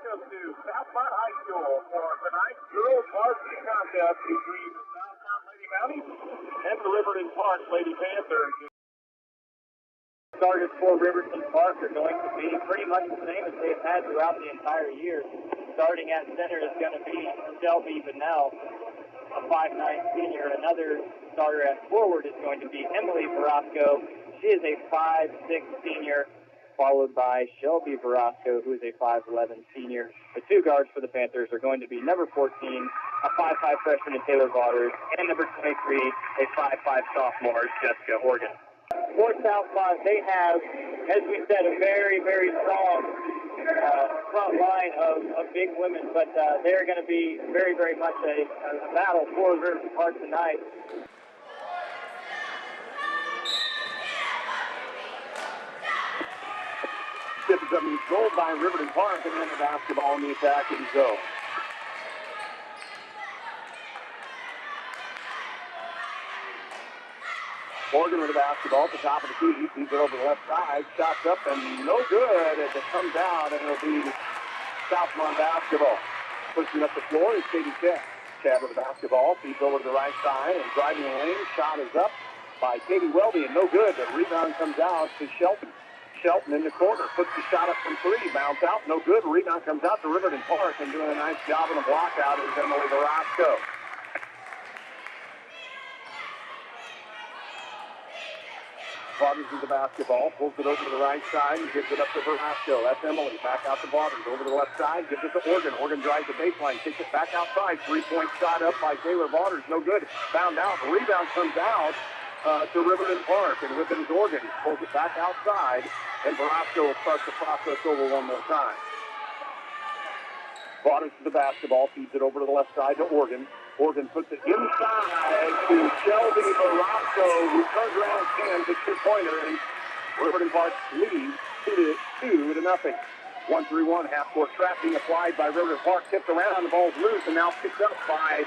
Welcome to Southmont High School for tonight's girls varsity contest between the Southmont Lady Mounties and the Riverton Parke Lady Panthers. Starters for Riverton Parke are going to be pretty much the same as they've had throughout the entire year. Starting at center is going to be Shelby Bennell, a 5'9" senior. Another starter at forward is going to be Emily Verasco. She is a 5'6" senior, followed by Shelby Verasco, who is a 5'11" senior. The two guards for the Panthers are going to be number 14, a 5'5" freshman in Taylor Waters, and number 23, a 5'5" sophomore, Jessica Horgan. For Southmont, they have, as we said, a very, very strong front line of big women, but they're going to be very, very much a battle for Riverton Parke tonight. This is controlled by Riverton Parke, and then the basketball in the attacking zone. Morgan with the basketball at the top of the key. He's it over the left side. Shots up and no good as it comes out, and it'll be Southmont basketball. Pushing up the floor is Katie Chad. Chad with the basketball. Feeds over to the right side and driving the lane. Shot is up by Katie Welby and no good. The rebound comes out to Shelton. Shelton in the corner. Puts the shot up from three. Bounce out. No good. Rebound comes out to Riverton Parke, and doing a nice job on the block out is Emily Verasco. Waters with the basketball, pulls it over to the right side and gives it up to Verasco. That's Emily. Back out to Waters. Over to the left side, gives it to Organ. Organ drives the baseline, kicks it back outside. Three-point shot up by Taylor Waters. No good. Found out. The rebound comes out to Riverton Parke. And with it is Organ. Pulls it back outside. And Verasco will start the process over one more time. Waters to the basketball, feeds it over to the left side to Organ. Organ puts it inside to Shelby Verasco, who turns around and hits the two-pointer, and Riverton Parke leads 2-0. 1-3-1 half-court trap being applied by Riverton Parke. Tipped around, the ball's loose, and now picked up by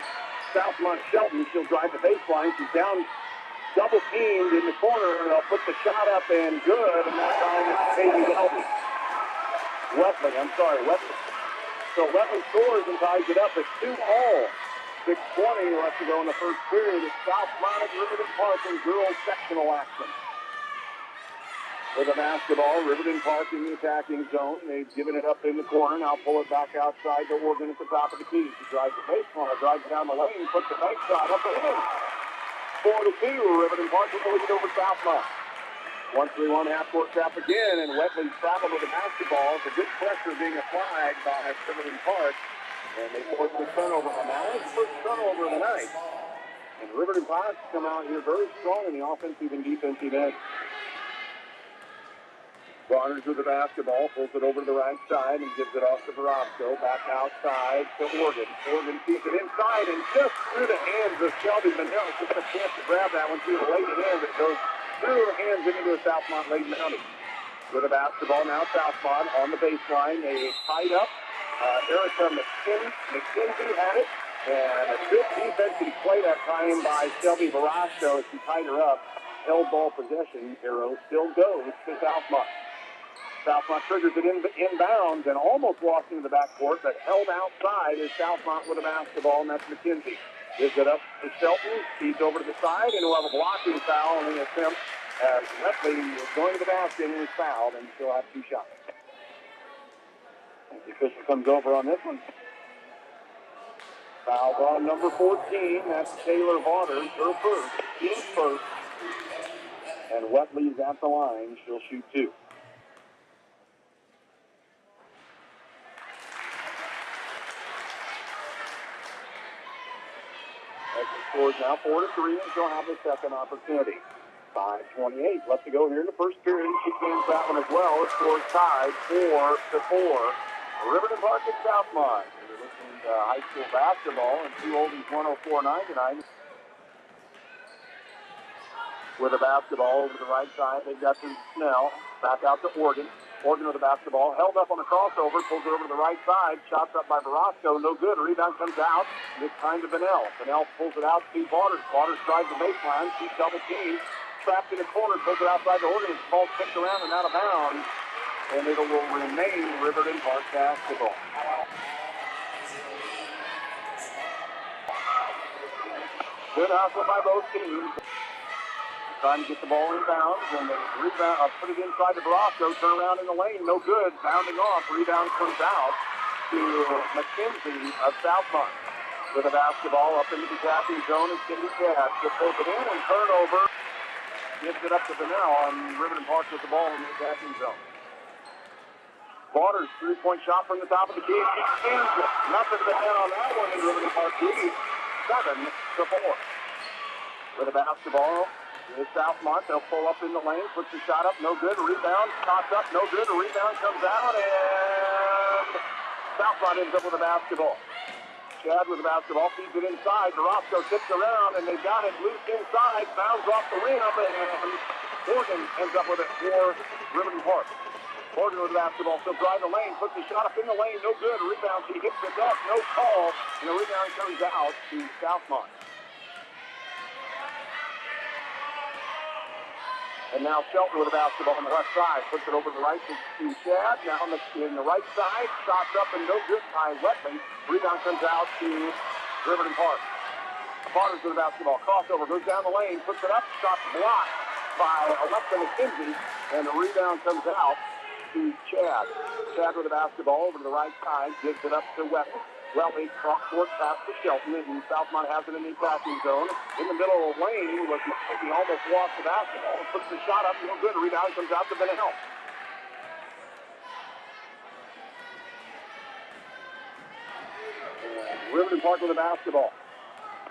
Southmont Shelton. She'll drive the baseline. She's down double-teamed in the corner, and they'll put the shot up and good, and that time it's Katie Wesley. So Wesley scores and ties it up at 2-all. 6:20 left to go in the first period. It's Southmont at Riverton Parke in girls sectional action. With the basketball, Riverton Parke in the attacking zone. They've given it up in the corner. Now pull it back outside to Organ at the top of the key. She drives the baseline, drives down the lane, puts the bank shot up and in. 4-2. Riverton Parke will lead over Southmont. 1-3-1 half-court trap again, and Wetley's traveled with the basketball. It's a good pressure being applied by Riverton Parke. And they force the turnover on that. That's the first turnover of the night. And Riverton Parke come out here very strong in the offensive and defensive end. Waters with the basketball, pulls it over to the right side and gives it off to Verasco. Back outside to Organ. Organ keeps it inside and just through the hands of Shelby Bennell. Just a chance to grab that one through the lady hand. It goes through her hands into a Southmont Lady Mountie. With the basketball now, Southmont on the baseline. They tied up. Erica McKenzie had it, and a good defensive play that time by Shelby Verasco as she tied her up. Held ball possession. Arrow still goes to Southmont. Southmont triggers it inbounds and almost walks into the backcourt, but held outside is Southmont with the basketball, and that's McKenzie. Gives it up to Shelton. Feeds over to the side, and we'll have a blocking foul on the attempt as Wesley is going to the basket and is fouled, and still have two shots. The official comes over on this one. Foul on number 14. That's Taylor Waters, her first. Team first. And Wetley's at the line. She'll shoot two. Wesley scores now 4-3, and she'll have the second opportunity. 5:28 left to go here in the first period. She gains that one as well. The score's tied 4-4. Riverton Parke at Southmont. They're listening to high school basketball and 2 oldies 104.9 tonight. With the basketball over to the right side, they've got to Snell. Back out to Organ. Organ with the basketball. Held up on the crossover. Pulls it over to the right side. Shots up by Verasco. No good. Rebound comes out. This time to Bennell. Bennell pulls it out to Waters. Waters drives the baseline. She's double teamed. Trapped in the corner. Pulls it outside to Organ. The ball kicked around and out of bounds. and it will remain Riverton Parke basketball. Good hustle by both teams. Trying to get the ball in bounds, and they rebound, put it inside to Brosco, turn around in the lane, no good, bounding off, rebound comes out to McKenzie of Southmont. With the basketball up into the attacking zone, and Cindy Cash will pull it in and turn over, gives it up to Bennell, and Riverton Parke with the ball in the attacking zone. Waters, three-point shot from the top of the key, she spins it, nothing but net on that one, and Riverton Parke leads 7-4. With the basketball, is Southmont. They'll pull up in the lane, puts the shot up, no good. Rebound, shots up, no good. A rebound comes out, and Southmont ends up with the basketball. Chad with the basketball, feeds it inside. Roscoe tips around, and they've got it loose inside. Bounds off the rim, and Morgan ends up with it for Riverton Parke. Morgan with the basketball, still drive the lane, puts the shot up in the lane, no good. Rebound, she hits it up, no call, and the rebound comes out to Southmont. And now Shelton with the basketball on the left side. Puts it over to the right to Chad. Now on in the right side. Shots up and no good by Wetley. Rebound comes out to Riverton Parke. Waters with the basketball. Crossover. Goes down the lane. Puts it up. Shot blocked by Alexa McKenzie. And the rebound comes out to Chad. Chad with the basketball over to the right side. Gives it up to Wetley. Wetley cross-court pass to Shelton, and Southmont has it in the attacking zone. In the middle of the lane was McKenzie, almost lost the basketball. Puts the shot up, no good. Rebound comes out to Bennell. Riverton Parke with the basketball.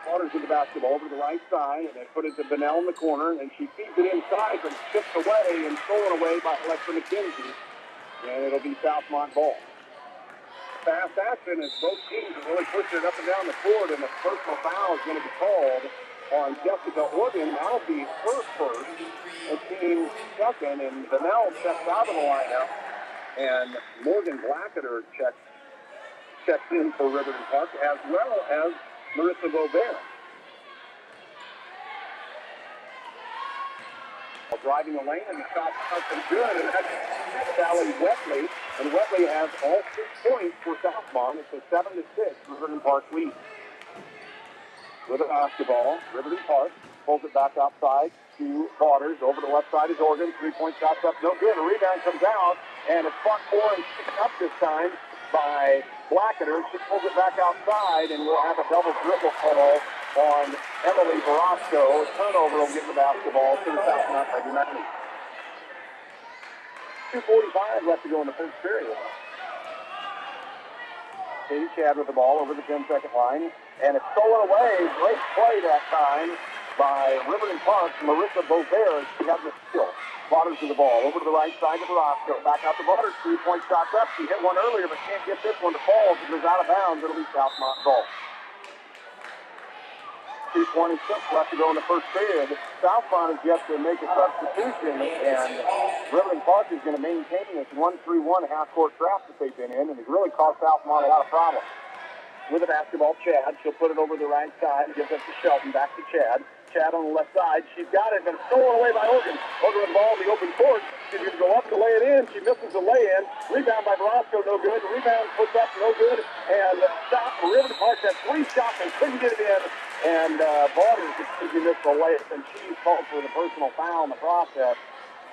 Waters with the basketball over to the right side, and they put it to Bennell in the corner, and she feeds it inside, but tipped away and stolen away by Alexa McKenzie. And it'll be Southmont ball. Fast action as both teams are really pushing it up and down the court, and a personal foul is going to be called on Jessica Organ. That'll be her first, and team second, and Bennell checks out of the lineup, and Morgan Blacketer checks in for Riverton Parke, as well as Marissa Beauvais. Driving the lane, and the shot starts and good, and that's Sally Wetley. And Wetley has all 6 points for Southmont. It's a 7-6 Riverton Parke lead. With the basketball, Riverton Parke pulls it back outside to Waters. Over the left side is Oregon. 3-point shots up, no good. A rebound comes out, and it's fought for and picked up this time by Blacketer. She pulls it back outside, and we'll have a double dribble call on Emily Barasco. Turnover will get the basketball to the Southmont Lady 2:45 left to go in the first period. Katie Chad with the ball over the 10-second line, and it's stolen away. Great play that time by Riverton Parke. Marissa Beauvais, she has the skill. Waters with the ball over to the right side of Barasco. Back out to Waters. 3-point shots up. She hit one earlier, but can't get this one to fall. If it goes out of bounds, it'll be Southmont ball. 2:26 left to go in the first period. Southmont is yet to make a substitution, and Riverton Parke is going to maintain this 1-3-1 half-court trap that they've been in, and it's really caused Southmont a lot of problems. With the basketball, Chad. She'll put it over the right side, gives it to Shelton, back to Chad. Chad on the left side. She's got it, but stolen away by Organ. Organ with the ball in the open court. She's going to go up to lay it in. She misses the lay-in. Rebound by Barasco, no good. Rebound puts up, no good. And stop. Riverton Parke had 3 shots and couldn't get it in. And Waters completely missed the layup, and she's called for the personal foul in the process.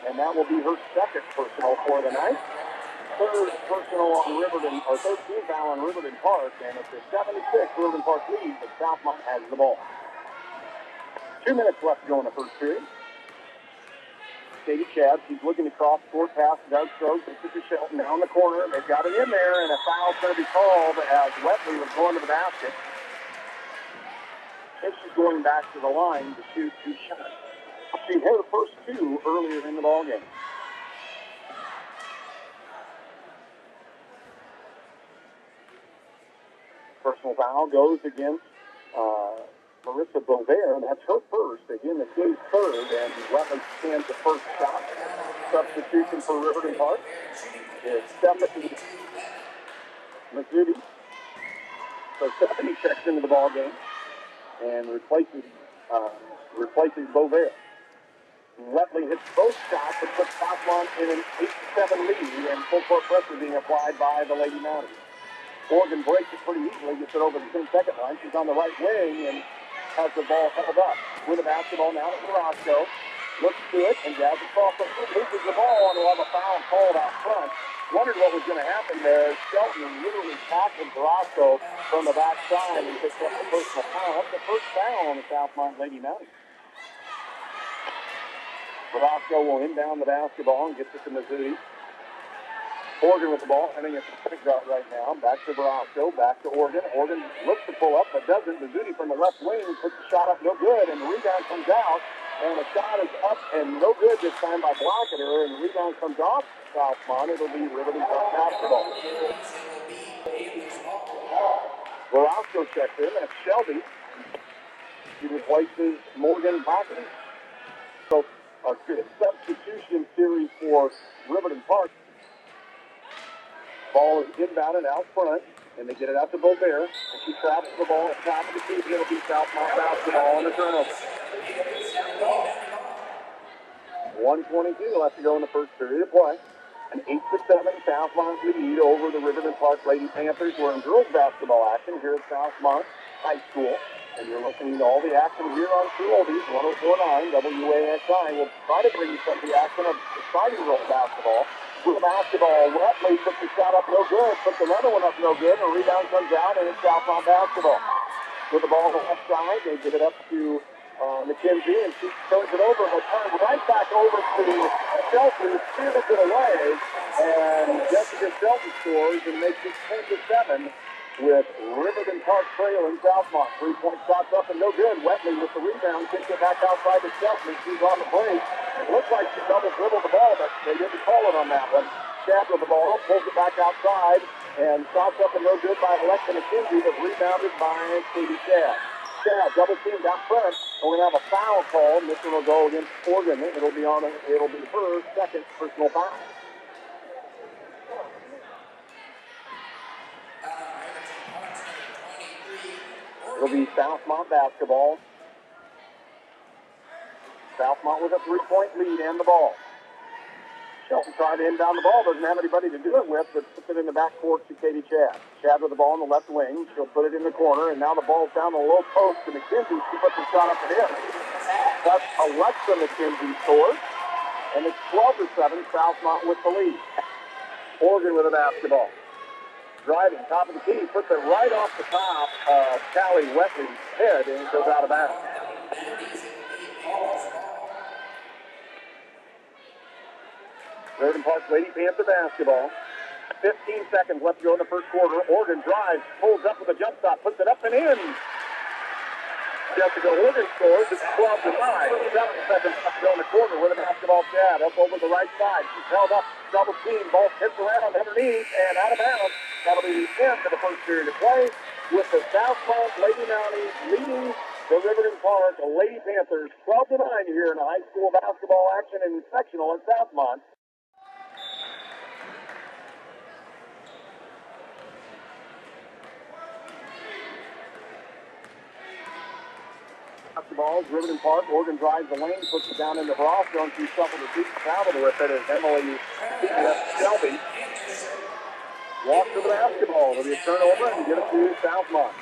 And that will be her second personal for the night. Third personal on Riverton, or 13th foul on Riverton Parke, and it's a 7-6 Riverton Parke lead, but Southmont has the ball. 2 minutes left to go in the first period. Katie Chad, she's looking to cross court pass Doug Strokes. This is Shelton down the corner. They've got it in there, and a foul's going to be called as Wetley was going to the basket. And she's going back to the line to shoot 2 shots. She hit her first 2 earlier in the ballgame. Personal foul goes against Marissa Beauvais, and that's her first. Again, the team's third, and Wetley stands the first shot. Substitution for Riverton Parke is Stephanie Mazzuti. So Stephanie checks into the ball game and replaces Beauvais. Letley hits both shots and puts Southmont in an 8-7 lead, and full court pressure being applied by the Lady Mounties. Oregon breaks it pretty easily, gets it over the 10-second line. She's on the right wing and has the ball held up. With the basketball now to Roscoe. Looks to it and jabs across the foot, loses the ball, and will have a foul called out front. Wondered what was going to happen there. Shelton literally tackled Roscoe from the backside and picked up the personal foul. That's the first foul on the Southmont Lady Mounties. Roscoe will inbound the basketball and gets it to Missouri. Oregon with the ball, heading at the point guard right now. Back to Roscoe, back to Oregon. Oregon looks to pull up, but doesn't. Missouri from the left wing puts the shot up, no good, and the rebound comes out. And the shot is up and no good this time by Blocketer, and the rebound comes off Southmont. It'll be Riverton Parke basketball. Roscoe checks in. That's Shelby. He replaces Morgan Blocketer. So a good substitution series for Riverton Parke. Ball is inbounded out front, and they get it out to Beauvais, and she traps the ball at the top of the key. It'll be Southmont basketball on the turnover. 1:22 left to go in the first period of play. An 8-7 Southmont lead over the Riverton Parke Lady Panthers. We're in girls basketball action here at Southmont High School. And you're listening to all the action here on True Oldies 104.9 WAXI. We'll try to bring you some of the action of exciting girls basketball. With the basketball, Letley puts the shot up no good, puts another one up no good, and a rebound comes out, and it's Southmont basketball. With the ball on the left side, they get it up to McKenzie, and she turns it over, but turns right back over to Shelton, steals it away, and Jessica Shelton scores and makes it 10-7 with Riverton Parke trailing Southmont. 3-point shots up and no good. Wetley with the rebound, kicks it back outside to Shelton, and she's on the break. It looks like she double dribbled the ball, but they didn't call it on that one. Chad with the ball, pulls it back outside, and shots up and no good by Alexa McKenzie, but rebounded by Katie Chad. Chad double teamed out front, and we're going to have a foul call. This one will go against Oregon. It'll be her second personal foul. It'll be Southmont basketball. Southmont with a 3-point lead and the ball. Shelton tried to inbound the ball, doesn't have anybody to do it with, but puts it in the backcourt to Katie Chad. Chad with the ball on the left wing. She'll put it in the corner, and now the ball's down the low post to McKenzie. She puts the shot up and in. That's Alexa McKenzie scores, and it's 12-7, Southmont with the lead. Oregon with the basketball. Driving, top of the key, puts it right off the top of Callie Wetley's head, and it goes out of bounds. Riverton Parke Lady Panther basketball. 15 seconds left to go in the first quarter. Oregon drives, pulls up with a jump shot, puts it up and in. Jessica Oregon scores. It's 12-9. 7 seconds left to go in the quarter with a basketball. Chad up over the right side. She's held up, double team. Ball tips around underneath and out of bounds. That'll be the end of the first period of play with the Southmont Lady Mounties leading the Riverton Parke Lady Panthers 12-9 here in the high school basketball action in sectional in Southmont. Basketball, Riverton Parke. Oregon drives the lane, puts it down into Roscoe, and she shuffled her feet, traveled with it as Emily Shelby walks to the basketball. It'll be a turnover and get it to Southmont.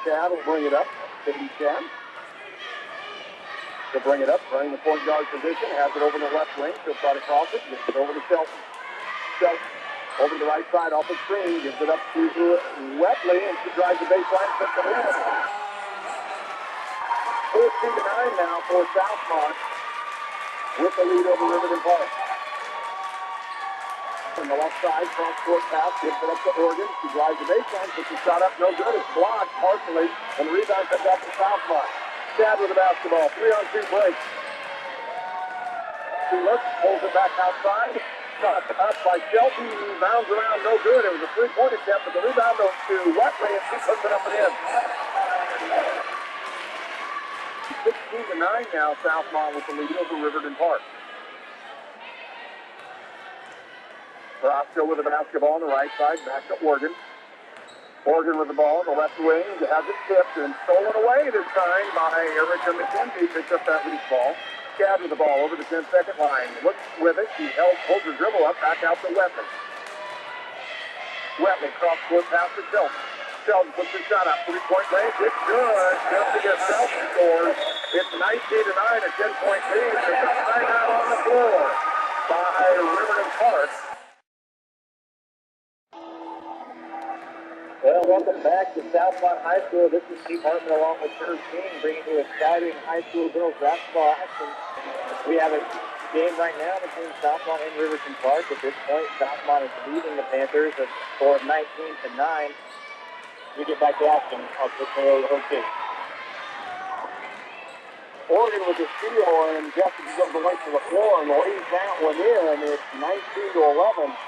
Chad will bring it up. Katie Chad. She'll bring it up, running the point guard position, has it over the left wing. She'll try to cross it, gets it over to Shelton. Shelton over to the right side off the screen, gives it up to Wetley, and she drives the baseline, puts it in. 14-9 now for Southmont with the lead over Riverton Parke. On the left side, cross-court pass, gives it up to Oregon. She drives the baseline, puts the shot up, no good. It's blocked partially, and the rebound comes out to Southmont. Chad with the basketball, 3-on-2 break. She looks, pulls it back outside. Shot up by Shelton, bounds around, no good. It was a three-point attempt, but the rebound goes to Wetley, and she puts it up and in. 16-9 now, Southmont with the lead over Riverton Parke. Roscoe with the basketball on the right side, back to Oregon. Oregon with the ball, the left wing, has it tipped and stolen away this time by Erica McKenzie. Picks up that loose ball. Chad with the ball over the 10-second line. Looks with it. He holds the dribble up, back out to Wetley. Wetley cross-court pass to Shelton. Shelton puts his shot up, 3-point range. It's good. Jessica Shelton scores. It's 19-9, a 10-point lead. There's a timeout on the floor by Riverton Parke. Well, welcome back to Southmont High School. This is Steve Hartman along with Kurt King, bringing you exciting high school girls basketball action. We have a game right now between Southmont and Riverton Parke. At this point, Southmont is leading the Panthers at a score of 19-9. We get back to action. I'll put the okay. Oregon with the steal, and Jessica goes away from the floor and lays that one in. It's 19-11.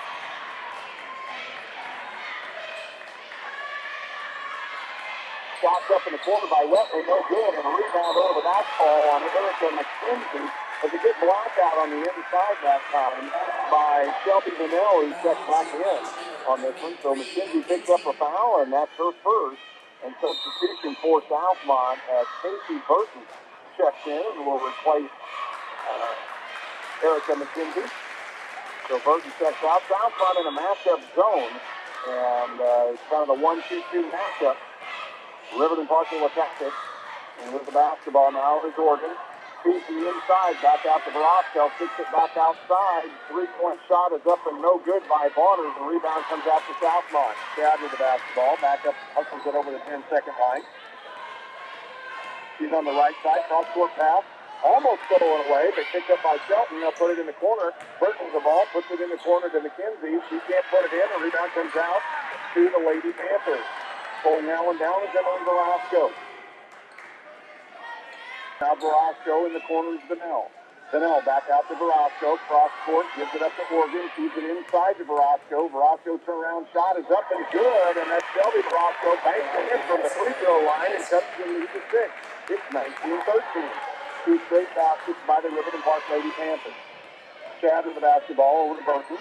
Shots up in the corner by Wetley, no good, and a rebound over the basketball on Erica McKenzie. There's a good block out on the inside that time by Shelby Manell, who checks back in on this one. So McKenzie picks up a foul, and that's her first. And substitution for Southmont as Casey Burton checks in and will replace Erica McKenzie. So Burton checks out. Southmont in a matchup zone, and it's kind of a 1-2-2 matchup. Riverton Parke will attack it. And with the basketball now is Oregon. Feeds the inside, back out to Verosco. Kicks it back outside. 3-point shot is up and no good by Waters. The rebound comes out to Southmont. Chad with the basketball. Back up, hustles it over the 10-second line. She's on the right side. Cross-court pass. Almost stolen away, but picked up by Shelton. They'll put it in the corner. Burton's the ball. Puts it in the corner to McKenzie. She can't put it in. The rebound comes out to the Lady Panthers. Pulling that one down is Emily Verosco. Now Verosco in the corner is Vanell. Vanell back out to Verosco. Cross court, gives it up to Oregon. Keeps it inside to Verosco. Verosco turnaround shot is up and good. And that's Shelby Verosco banks it in from the free throw line and cuts the lead to 6. It's 19-13. 2 straight baskets by the Riverton Parke Lady Panthers. Chad with the basketball over to Burton.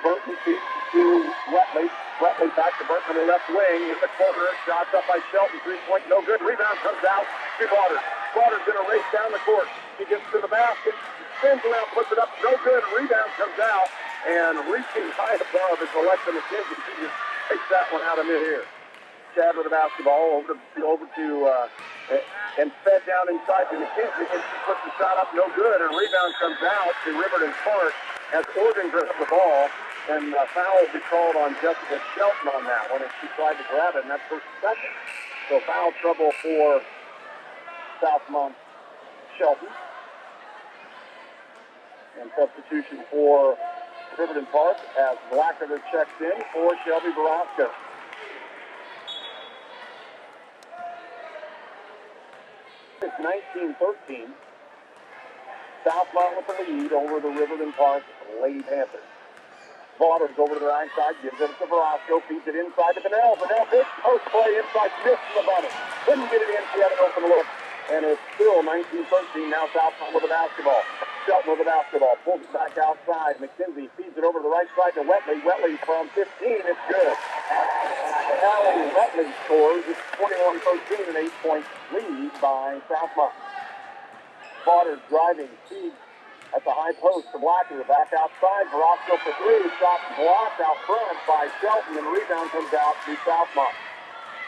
Burton feeds to Wetley. Wetley back to Burton on the left wing. In the corner. Shots up by Shelton. 3-point, no good. Rebound comes out to Waters. Waters going to race down the court. He gets to the basket. Spins around, puts it up. No good. Rebound comes out. And reaching high above is Alexa McKenzie. She just takes that one out of mid-air. Chad with the basketball over to and fed down inside to McKenzie. And she puts the shot up. No good. And rebound comes out to Riverton Parke as Oregon grips the ball. And a foul will be called on Jessica Shelton on that one, and she tried to grab it, and that's her second. So foul trouble for Southmont Shelton. And substitution for Riverton Parke as Blackerter checks in for Shelby Verosco. It's 19-13. Southmont with the lead over the Riverton Parke Lady Panthers. Waters over to the right side, gives it to Verosco, feeds it inside to Vanell. Vanell big post play inside, missed the button. Couldn't get it in, she had an open look. And it's still 19-13, now Southmont with the basketball. Shelton with the basketball, pulls it back outside. McKenzie feeds it over to the right side to Wetley. Wetley from 15, it's good. Allie Wetley scores, it's 21-13, an 8-point lead by Southmont. Waters driving, feeds at the high post to Blacker, back outside. Verosco for 3, shot blocked out front by Shelton, and the rebound comes out to Southmont.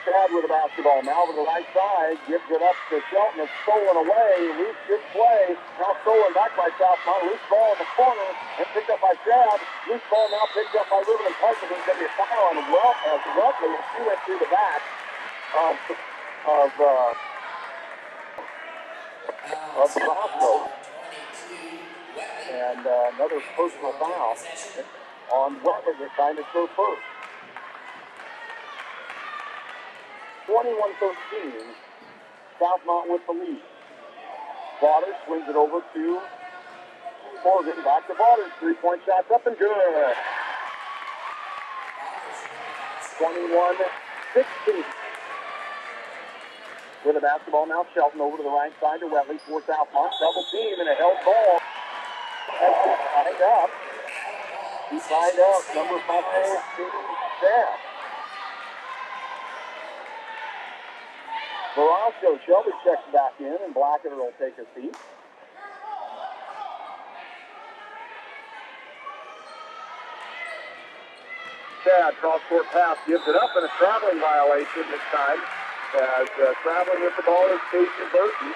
Chad with the basketball, now over the right side, gives it up to Shelton. It's stolen away, loose good play. Now stolen back by Southmont, loose ball in the corner, and picked up by Chad. Loose ball now picked up by Riverton Parke. There's going to be a foul on Wetley, and she went through the back of Verosco. And another personal foul on Wetley. This time it's her first. 21-13. Southmont with the lead. Waters swings it over to Morgan. Back to Waters. 3-point shots up and good. 21-16. With the basketball now, Shelton over to the right side to Wetley for Southmont. Double team and a held ball. As he tied up. He tied up number 5, Staff. Verosco, Shelby checks back in, and Blackadder will take a seat. Chad, cross-court pass, gives it up, and a traveling violation this time. As traveling with the ball is Casey Burton.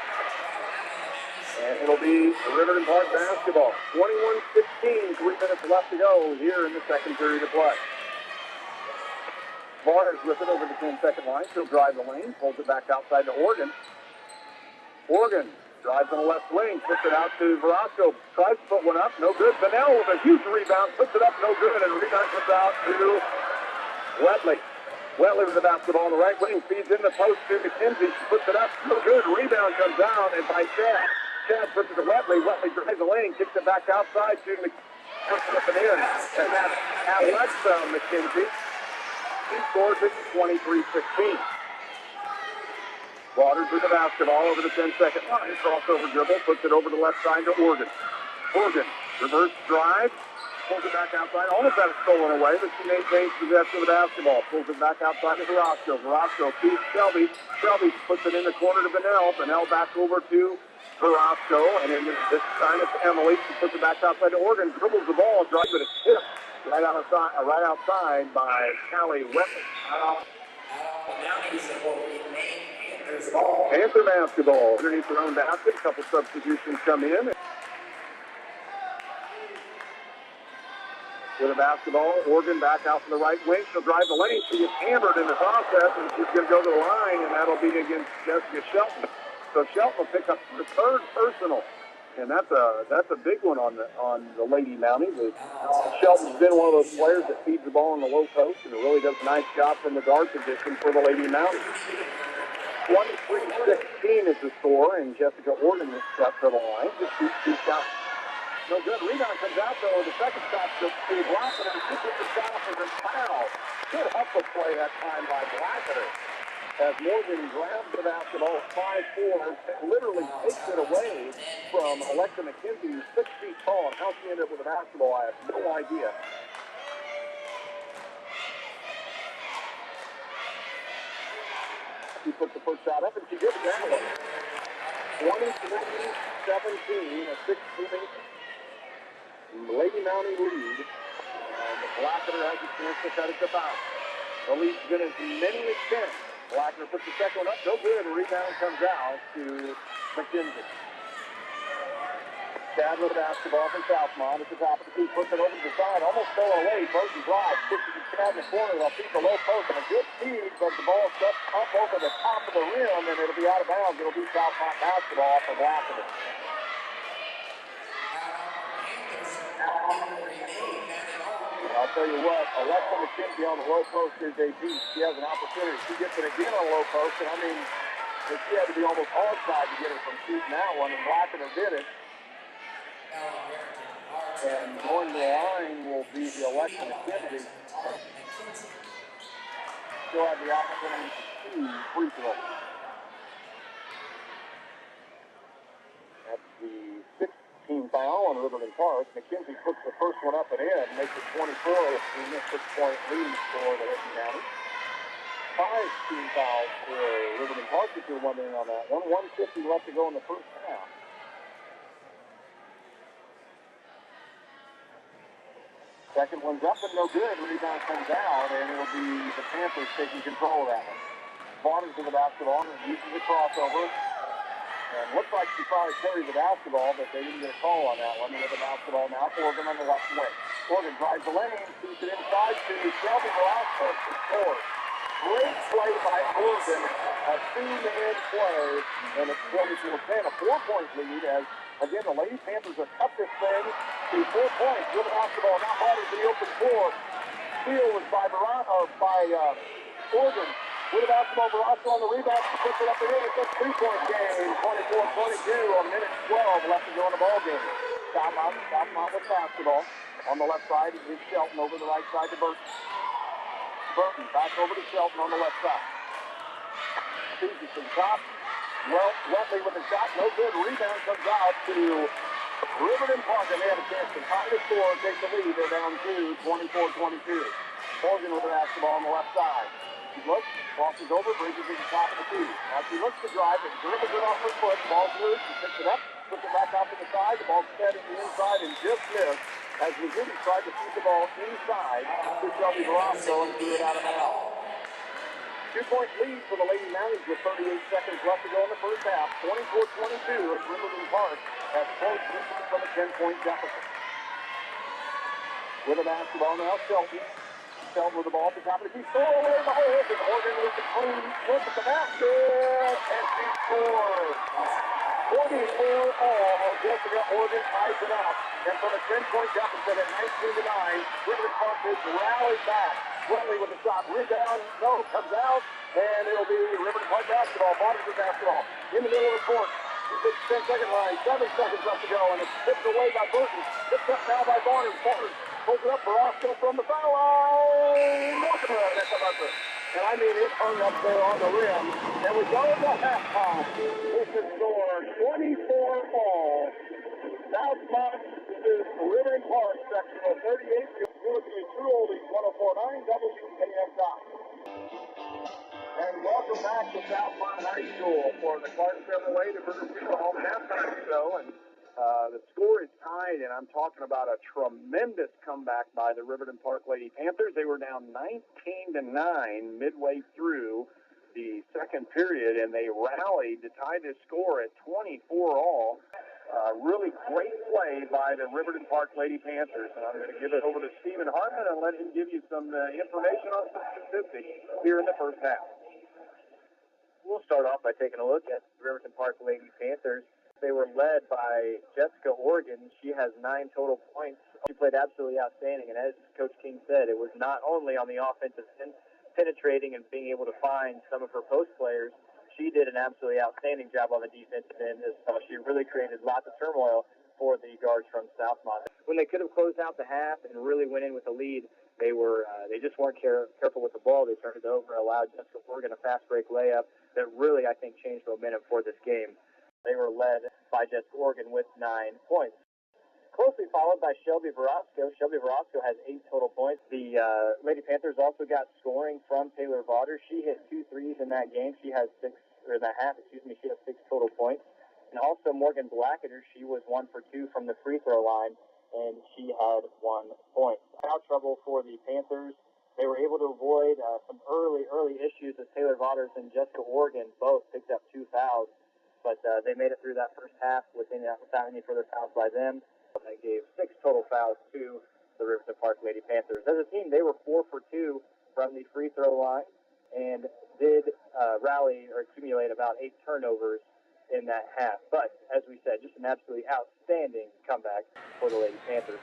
And it'll be Riverton Parke basketball. 21-16, 3 minutes left to go here in the second period of play. Varner's with it over the 10-second line. She'll drive the lane, pulls it back outside to Oregon. Oregon drives on the left wing, puts it out to Verosco. Tries to put one up, no good. Vanell with a huge rebound, puts it up, no good, and rebound comes out to Wetley. Wetley with the basketball on the right wing, feeds in the post to McKenzie. She puts it up, no good. Rebound comes down, and by Chad. Chad puts it to Wetley. Wetley drives the lane, kicks it back outside to McKenzie. Puts it in, and that's Alexa McKenzie. He scores it 23-16. Waters with the basketball over the 10-second line. Crossover dribble, puts it over the left side to Oregon. Oregon, reverse drive, pulls it back outside. Almost had it stolen away, but she maintains possession of the basketball. Pulls it back outside to Verosco. Verosco feeds Shelby. Shelby puts it in the corner to Vanell. Vanell back over to Verosco. And then this time it's Emily. She puts it back outside to Oregon. Dribbles the ball, drives it a tip. Right outside by Callie Wetley. Panther basketball underneath their own basket. A couple substitutions come in. With a basketball, Oregon back out to the right wing. She'll drive the lane. She gets hammered in the process, and she's going to go to the line, and that'll be against Jessica Shelton. So Shelton will pick up the third personal. And that's a big one on the Lady Mounties. Shelton's been one of those players that feeds the ball in the low post, and it really does a nice job from the guard position for the Lady Mounties. 23-16 is the score, and Jessica Oregon is up to the line. Just shoots out. No good. Rebound comes out, though. The second shot to Blackadder. She puts the shot off as a foul. Good hustle play that time by Blackadder. As Morgan grabs the basketball at 5'4", literally takes it away from Alexa McKenzie, who's 6 feet tall. And how she ended up with the basketball, I have no idea. She put the first shot up, and she gives it that way. 23-17, a 6-point Lady Mountie lead. And Blackadder has a chance to cut it to 5. The lead's been as many as 10. Blackadder puts the second one up, no good. Rebound comes out to McKenzie. Chad with the basketball from Southmont at the top of the key, puts it over to the side, almost stolen away. Burton drives, puts it to Chad in the corner. They'll keep the low post and a good speed, but the ball steps up over the top of the rim, and it'll be out of bounds. It'll be Southmont basketball for Blackadder. I'll tell you what, Alexa McKenzie on the low post is a beast. She has an opportunity. She gets it again on the low post, and I mean, she had to be almost hard side to get her from shooting that one, and Blackadder did it. And going to the line will be the Alexa McKenzie. She'll have the opportunity to shoot free throws. That's the 6th team foul on Riverton Parke. McKenzie puts the first one up and in, makes it 24 in this 6-point lead for the Lady Mounties. 5 team fouls for Riverton Parke, if you're wondering on that one. 1:50 left to go in the first half. Second one's up and no good. Rebound comes out, and it'll be the Panthers taking control of that one. Varner's to the basketball and uses the crossover. And looks like she probably carried the basketball, but they didn't get a call on that one. With the basketball now, Oregon on the left wing. Oregon drives the lane, keeps it inside to Shelby Verosco to score. Great play by Oregon, a 2-man play, and it's 24-10, a 4-point lead as, again, the Lady Panthers have cut this thing to 4 points. With the basketball now, Varner's in the open floor. Steal was by Oregon. With the basketball, Verosco on the rebound. She puts it up and in. It's a 3-point game. 24-22, a minute 12 left to go in the ball game. Southmont with basketball. On the left side is Shelton over the right side to Burton. Burton back over to Shelton on the left side. Susie from top. Well, Wetley with the shot. No good. Rebound comes out to Riverton Parke, and they have a chance to tie the score and take the lead. They're down to 24-22. Morgan with the basketball on the left side. She looks, crosses over, bridges to the top of the key. Now she looks to drive and dribbles it off her foot. Ball's loose. She picks it up, puts it back out to the side. The ball's fed in the inside and just missed as Missouri tried to feed the ball inside to Shelby Verosco and threw it out of bounds. 2-point lead for the Lady Mounties with 38 seconds left to go in the first half. 24-22 as Riverton Parke has closed from a 10-point deficit. With the basketball now, Shelby. Shelby with the ball at the top of the key. Throw away the hole, and Oregon with the clean look at the basket, and she scores. 44 all. Jessica Oregon ties it up. And from a 10-point deficit at 19-9, Riverton Parke has rallied back. Whitley with the shot. Rebound. No, comes out. And it'll be Riverton Parke basketball. Bottoms of basketball. In the middle of the court. 10-second line. 7 seconds left to go. And it's tipped away by Burton. Picked up now by Barnes. Barnes pulls it up for Oscar from the foul line. That's a buzzer. And I mean, it hung up there on the rim. And we go to halftime. With the score 24 all. Southmont is Riverton Parke Sectional 38. You're listening to True Oldies 104.9 WKSI. And welcome back to Southmont High School for the Clark Chevrolet Riverton Parke home halftime show. And the score is tied, and I'm talking about a tremendous comeback by the Riverton Parke Lady Panthers. They were down 19-9 midway through the second period, and they rallied to tie this score at 24 all. Really great play by the Riverton Parke Lady Panthers. And I'm going to give it over to Stephen Hartman and let him give you some information on some statistics here in the first half. We'll start off by taking a look at the Riverton Parke Lady Panthers. They were led by Jessica Oregon. She has 9 total points. She played absolutely outstanding, and as Coach King said, it was not only on the offensive end, penetrating and being able to find some of her post players. She did an absolutely outstanding job on the defensive end. She really created lots of turmoil for the guards from Southmont. When they could have closed out the half and really went in with a lead, they just weren't careful with the ball. They turned it over, allowed Jessica Oregon a fast break layup that really, I think, changed momentum for this game. They were led by Jessica Oregon with 9 points. Closely followed by Shelby Verosco. Shelby Verosco has 8 total points. The Lady Panthers also got scoring from Taylor Vaughter. She hit 2 threes in that game. She has 6 total points. And also Morgan Blacketer, she was 1 for 2 from the free throw line, and she had 1 point. Foul trouble for the Panthers. They were able to avoid some early issues as Taylor Vaughter and Jessica Oregon both picked up 2 fouls. But they made it through that first half without any further fouls by them. They gave 6 total fouls to the Riverton Parke Lady Panthers. As a team, they were 4 for 2 from the free throw line and did rally or accumulate about 8 turnovers in that half. But, as we said, just an absolutely outstanding comeback for the Lady Panthers.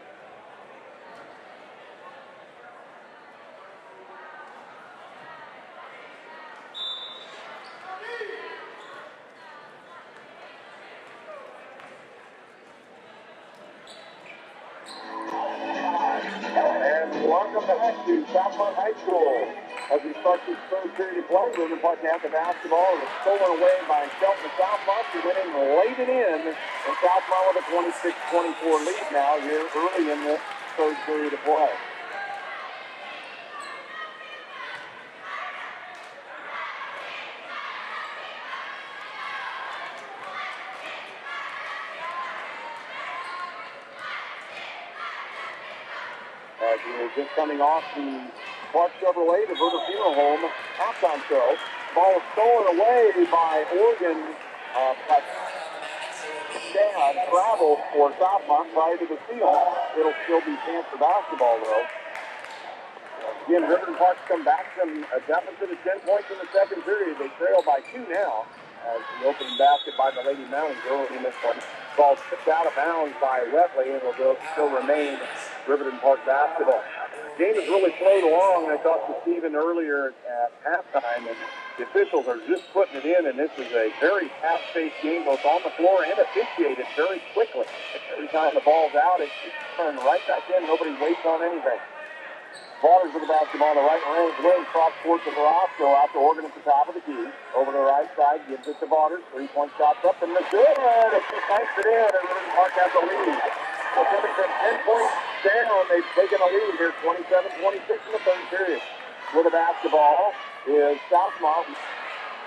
Welcome back to Southmont High School. As we start this third period of play, Riverton Parke has the basketball. It was stolen away by Shelton Southmont, who went in and laid it in. And Southmont with a 26-24 lead now here early in the third period of play. As we were just coming off the Clark Chevrolet, the Riverton Funeral Home halftime show. Ball was stolen away by Oregon, but Stan traveled for Southmont prior to the steal. It'll still be Panther basketball, though. Again, Riverton Parke's come back from a deficit of 10 points in the second period. They trail by 2 now as the opening basket by the Lady Mounties early in this one. Ball tipped out of bounds by Wesley, and will still remain Riverton Parke basketball. The game has really flowed along. I talked to Stephen earlier at halftime, and the officials are just putting it in, and this is a very fast-paced game, both on the floor and officiated very quickly. Every time the ball's out, it's turned right back in. Nobody waits on anything. Waters with the basketball on the right wing, cross court to Verosco out to Oregon at the top of the key. Over the right side, gives it to Waters. 3-point shots up, and the good. And she banks it in, and Riverton Parke has the lead. So coming from 10 points down, they've taken a lead here, 27-26 in the third period. With the basketball, is Southmont.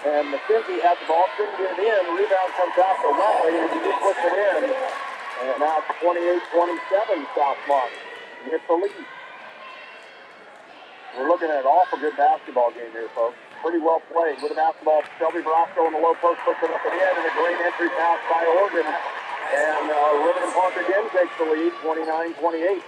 And McKenzie has the ball, couldn't get it in. Rebound comes out to Wesley, and he puts it in. And now it's 28-27, Southmont gets the lead. We're looking at an awful good basketball game here, folks. Pretty well played. With the basketball, Shelby Brosco in the low post puts it up and in, and a great entry pass by Oregon. And Riverton Parke again takes the lead, 29-28.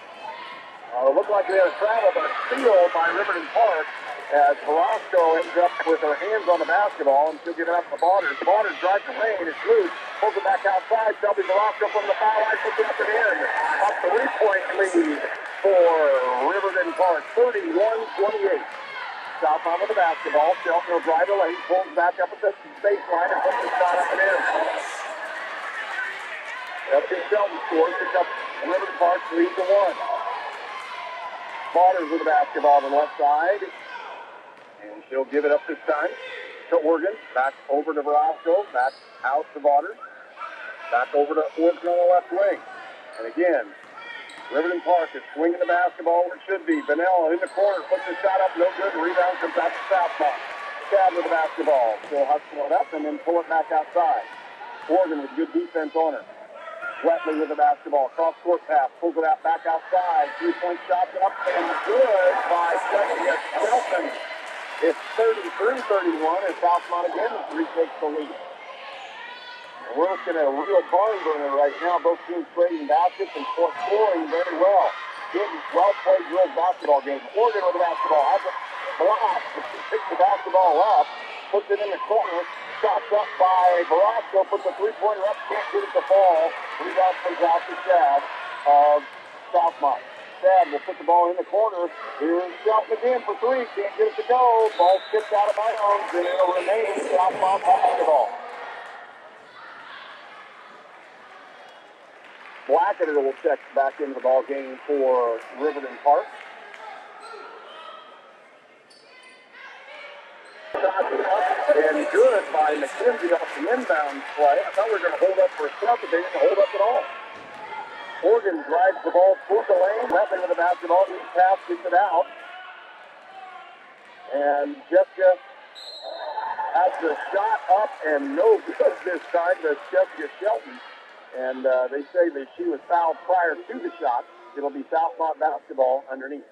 Looked like they had a travel, but a steal by Riverton Parke as Brosco ends up with her hands on the basketball, and she'll give it up to Bauders. Bauders drives the lane, it's loose, pulls it back outside. Shelby Brosco from the foul line puts it up and in. A 3-point lead for Riverton Parke, 31-28. Southmont with the basketball. Shelton will drive the lane, pulls back up at the baseline, and puts the shot up and in. That's Shelton scores, picks up Riverton Parke 3-1. Bauders with the basketball on the left side. And she'll give it up this time to Oregon. Back over to Brosco. Back out to Bauders. Back over to Oregon on the left wing. And again, Riverton Parke is swinging the basketball where it should be. Vanell in the corner, puts the shot up, no good. Rebound comes out to Southmont. Chad with the basketball. She'll hustle it up and then pull it back outside. Oregon with good defense on her. Wetley with the basketball. Cross-court pass. Pulls it out back outside. 3-point shot up and good by Shelton. It's 33-31 and Southmont again retakes the lead. We're looking at a real barn burner right now. Both teams trading baskets and scoring very well. Good, well-played girls basketball game. Oregon with the basketball. Has it blocked. She picks the basketball up. Puts it in the corner. Shots up by Brosco. Puts a three-pointer up. Can't get it to fall. Rebound comes out to Chad of Southmont. Chad will put the ball in the corner. Here's Shelton again for three. Can't get it to go. Ball skipped out of bounds, and it'll remain Southmont basketball. Blackett will check back into the ball game for Riverton Parke. And good by McKenzie off the inbound play. I thought we were going to hold up for a shot, but they didn't hold up at all. Oregon drives the ball toward the lane. Wetley with the basketball. Each pass gets it out. And Jessica has the shot up and no good this time to Jessica Shelton. And they say that she was fouled prior to the shot. It'll be Southmont basketball underneath.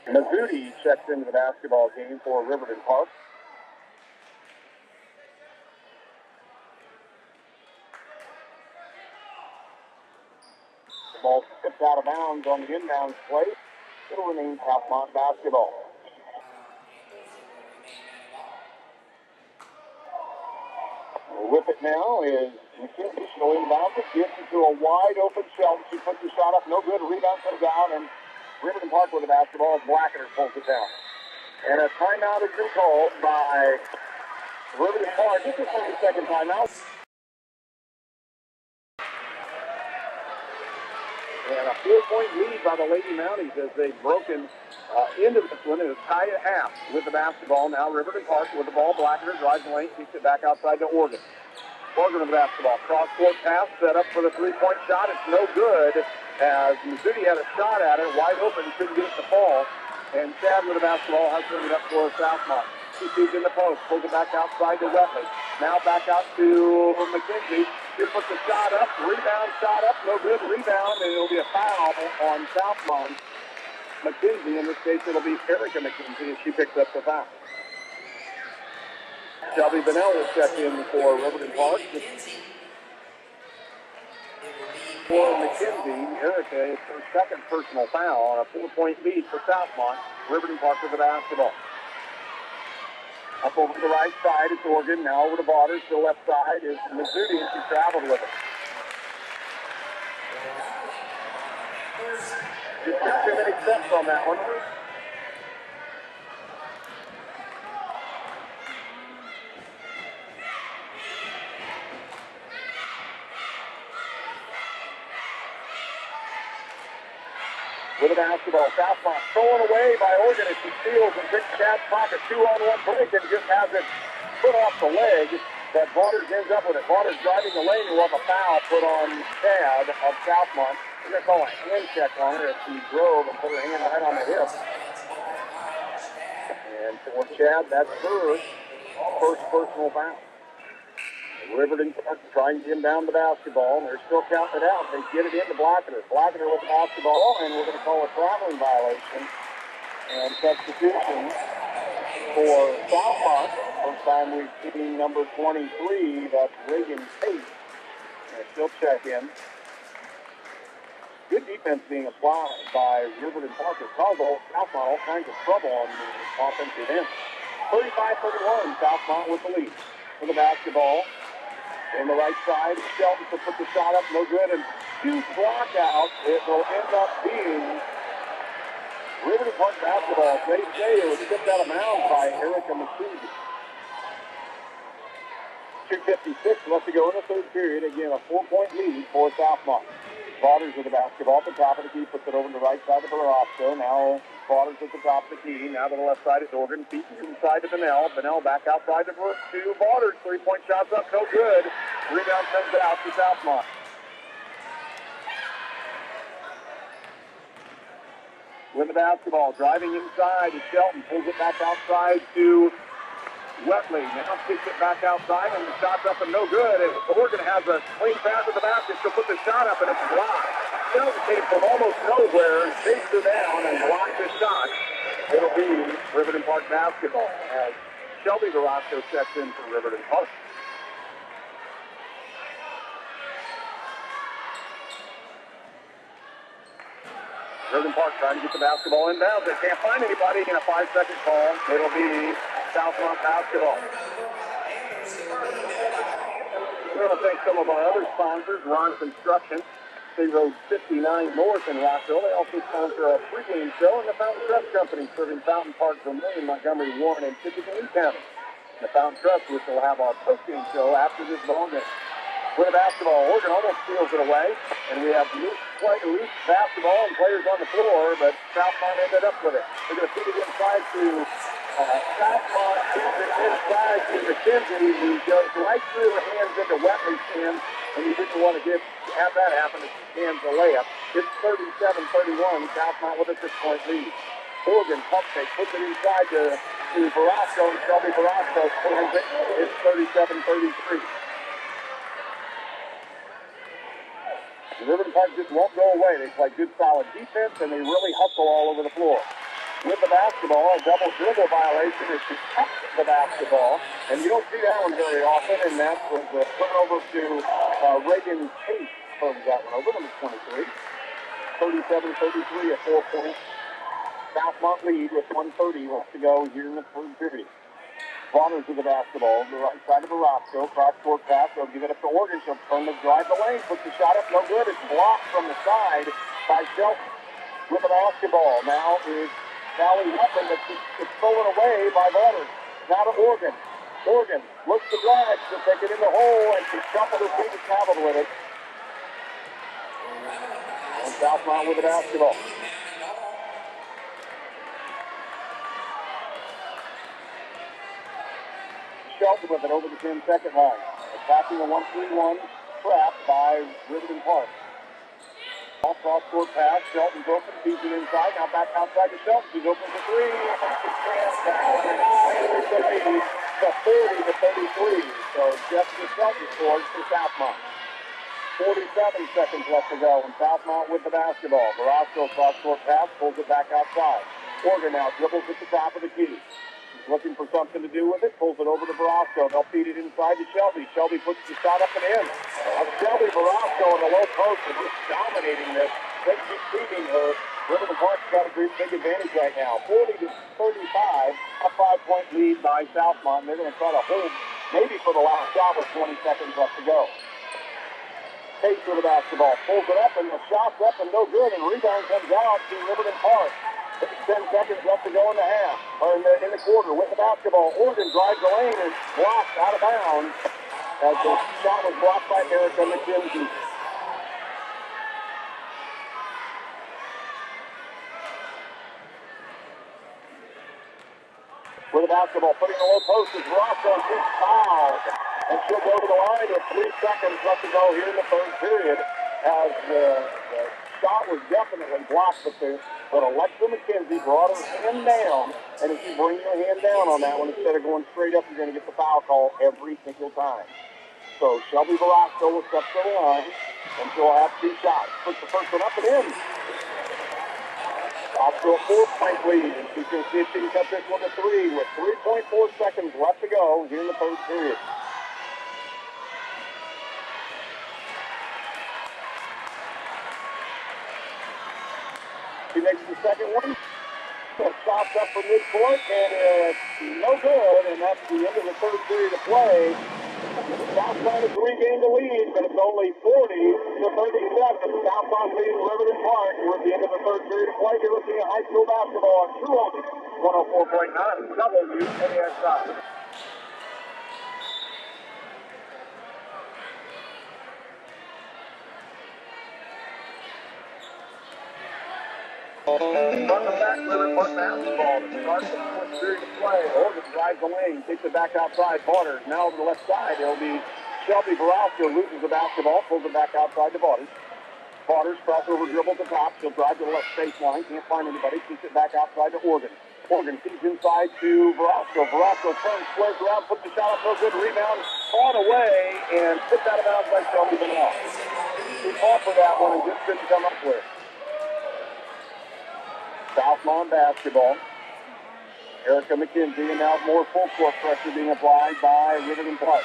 Mazzuti checks into the basketball game for Riverton Parke. The ball skips out of bounds on the inbounds play. It'll remain Southmont basketball. With it now is McKenzie. She'll inbound it, gives it to a wide open Shelton. She puts the shot up, no good. Rebound comes out, and Riverton Parke with the basketball. Blackett pulls it down. And a timeout has been called by Riverton Parke. This is the second timeout. And a 4-point lead by the Lady Mounties as they've broken into this one. It was tied at half with the basketball. Now Riverton Parke with the ball. Blackett drives the lane, kicks it back outside to Oregon. Oregon with the basketball. Cross-court pass set up for the 3-point shot. It's no good as Mazzuti had a shot at it. Wide open, couldn't get it to fall. And Chad with the basketball has it up for Southmont. She feeds in the post, pulls it back outside to Wetley. Now back out to McKenzie. She puts the shot up, rebound, shot up, no good, rebound, and it'll be a foul on Southmont. McKenzie, in this case, it'll be Erica McKenzie as she picks up the foul. Shelby Vanell will check in for Riverton Parke. For McKenzie, Erica is her second personal foul on a 4-point lead for Southmont. Riverton Parke with the basketball. Up over to the right side, it's Oregon. Now over to Bauders. To the left side is Mazzuti, and she traveled with it. Just not too many steps on that one. With the basketball, Southmont thrown away by Oregon as she steals and picks Chad's pocket. 2-on-1 break and just has it put off the leg. But Bauders ends up with it. Bauders driving the lane. Will have a foul put on Chad of Southmont. We're going to call a hand check on her as she drove and put her hand right on the hip. And for Chad, that's her first personal foul. Riverton Parke trying to get him down the basketball, and they're still counting it out. They get it into Blackadder. Blackadder with the basketball, and we're going to call a traveling violation and substitution for Southmont. First time we've seen number 23, that's Reagan Tate. And still check in. Good defense being applied by Riverton Parke. It caused Southmont all kinds of trouble on the offensive end. 35-31, Southmont with the lead. For the basketball, in the right side, Shelton to put the shot up, no good, and huge block out. It will end up being Riverton Parke basketball. They say it was tipped out of bounds by Erica McKenzie. 2:56 left to go in the third period. Again, a 4-point lead for Southmont. Waters with the basketball at the top of the key, puts it over to the right side of Barasco. Now Waters at the top of the key. Now to the left side is Organ. Feet inside to Bennell. Bennell back outside to Waters. 3-point shots up, no good. Rebound comes out to Southmont. With the basketball, driving inside to Shelton. Pulls it back outside to Wetley. Now kicks it back outside, and the shot's up and no good. And Oregon has a clean pass at the basket. She'll put the shot up, and it's blocked. Shelton came from almost nowhere, chased her down, and blocked the shot. It'll be Riverton Parke basketball as Shelby Barasco checks in for Riverton Parke. Riverton Parke trying to get the basketball inbounds. They can't find anybody in a 5-second call. It'll be Southmont basketball. We want to thank some of our other sponsors, Ron Construction, State Road 59 North in Rockville. They also sponsor our pregame show, and the Fountain Trust Company, serving Fountain Park, Vermillion, Montgomery, Warren, and Tippecanoe County. The Fountain Trust, which will have our postgame show after this ball game. With the basketball, Oregon almost steals it away, and we have loose basketball and players on the floor, but Southmont ended up with it. They're going to feed it inside to Southmont, feeds it inside to McKenzie, who goes right through her hands into Wetley's hands, and he didn't want to have that happen as he hands the layup. It's 37-31, Southmont with a 6-point lead. Oregon pump fake, puts it inside to Barasco, and Shelby Barasco slams it. It's 37-33. The Riverton Parke just won't go away. They play good, solid defense, and they really hustle all over the floor. With the basketball, a double dribble violation is to touch the basketball, and you don't see that one very often, and that was a turnover to Reagan Tate. Turns that one over, number 23. 37-33, a 4-point Southmont lead with 1:30 left to go here in the third period. Waters with the basketball, the right side of Barasco, cross-court pass, they'll give it up to Oregon. She'll turn the drive the lane, puts the shot up, no good. It's blocked from the side by Shelton. With the basketball now is Sally Weapon, but it's stolen away by Waters. Now to Oregon. Oregon looks to drive, to take it in the hole, and she shuffled her feet and traveled with it. And Southmont with the basketball. Shelton with it over the 10-second line. Attacking a 1-3-1 trap by Riverton Parke. Off cross-court pass. Shelton's open. Feeds it inside. Now back outside to Shelton. She's open for three. To 40-33. So Jessica Shelton scores for Southmont. 47 seconds left to go, and Southmont with the basketball. Barasco cross-court pass. Pulls it back outside. Oregon now dribbles at the top of the key. Looking for something to do with it, pulls it over to Barasco. They'll feed it inside to Shelby. Shelby puts the shot up and in. Shelby Barasco in the low post is just dominating this. They keep feeding her. Riverton Parke's got a big advantage right now. 40-35, a 5-point lead by Southmont. They're going to try to hold maybe for the last shot with 20 seconds left to go. Tate for the basketball, pulls it up, and the shot's up and no good, and rebound comes out to Riverton Parke. 10 seconds left to go in the half, or in the quarter with the basketball. Oregon drives the lane and blocked out of bounds as the shot was blocked by Erica McKenzie. With the basketball, putting the low post is Roscoe, and she's fouled. And she'll go to the line with 3 seconds left to go here in the third period as the shot was definitely blocked, but Alexa McKenzie brought her hand down, and if you bring your hand down on that one, instead of going straight up, you're going to get the foul call every single time. So Shelby Velasco will step to the line, and she'll have 2 shots. Puts the first one up and in. Off to a 4-point lead, and she's going to see if she can cut this one to 3 with 3.4 seconds left to go here in the third period. She makes the second one. Shots up from midcourt, and it's no good, and that's the end of the third period of play. Southmont has regained the lead, but it's only 40-37. Southmont leading Riverton Parke. We're at the end of the third period of play. You're looking at high school basketball on True Holding 104.9 WNSI. Welcome back, Riverton Parke basketball. To start the fourth period of play, Oregon drives the lane, takes it back outside. Waters now over the left side. It'll be Shelby Velasco loses the basketball, pulls it back outside to Waters. Waters crossover dribble at the top. She'll drive to the left baseline. Can't find anybody. Keeps it back outside to Oregon. Oregon feeds inside to Velasco. Velasco turns, squares around, puts the shot up, no good. Rebound, fought away, and puts out of bounds by Shelby Velasco. She fought for that one and just couldn't come up with it. Southmont basketball. Erica McKenzie, and now more full court pressure being applied by Riverton Parke.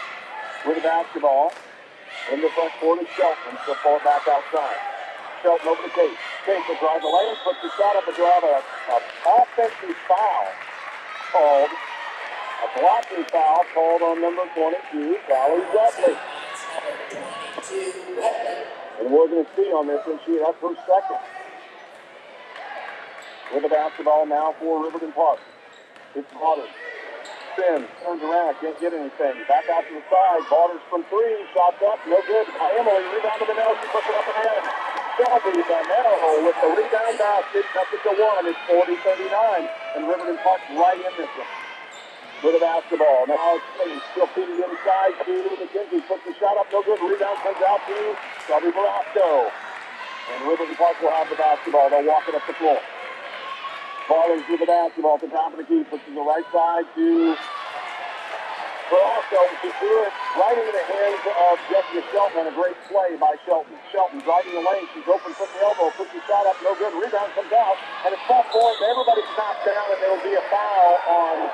With the basketball, in the front court is Shelton. She'll pull it back outside. Shelton over to Kate. Kate will drive the lane, puts the shot up, and draw an offensive foul called, a blocking foul called on number 22, Valerie Wetley. And we're going to see on this one, that's her second. With the basketball now for Riverton Parke. It's Waters. Spins, turns around, can't get anything. Back out to the side. Waters from 3, shots up, no good. Emily, rebound to the net, she puts it up and in. Shelby Vanel with the rebound basket, cuts it to 1. It's 40-39, and Riverton Parke right in this one. With the basketball, now it's still feeding inside to McKenzie, puts the shot up, no good. Rebound comes out to Shelby Velasco. And Riverton Parke will have the basketball. They'll walk it up the floor. Ballers with the basketball at the top of the key, puts to the right side to Velasco. She threw it right into the hands of Jessica Shelton. A great play by Shelton. Shelton driving the lane. She's open from the elbow. Puts the shot up. No good. Rebound comes out. And it's tough point. Everybody's knocked down, and there will be a foul on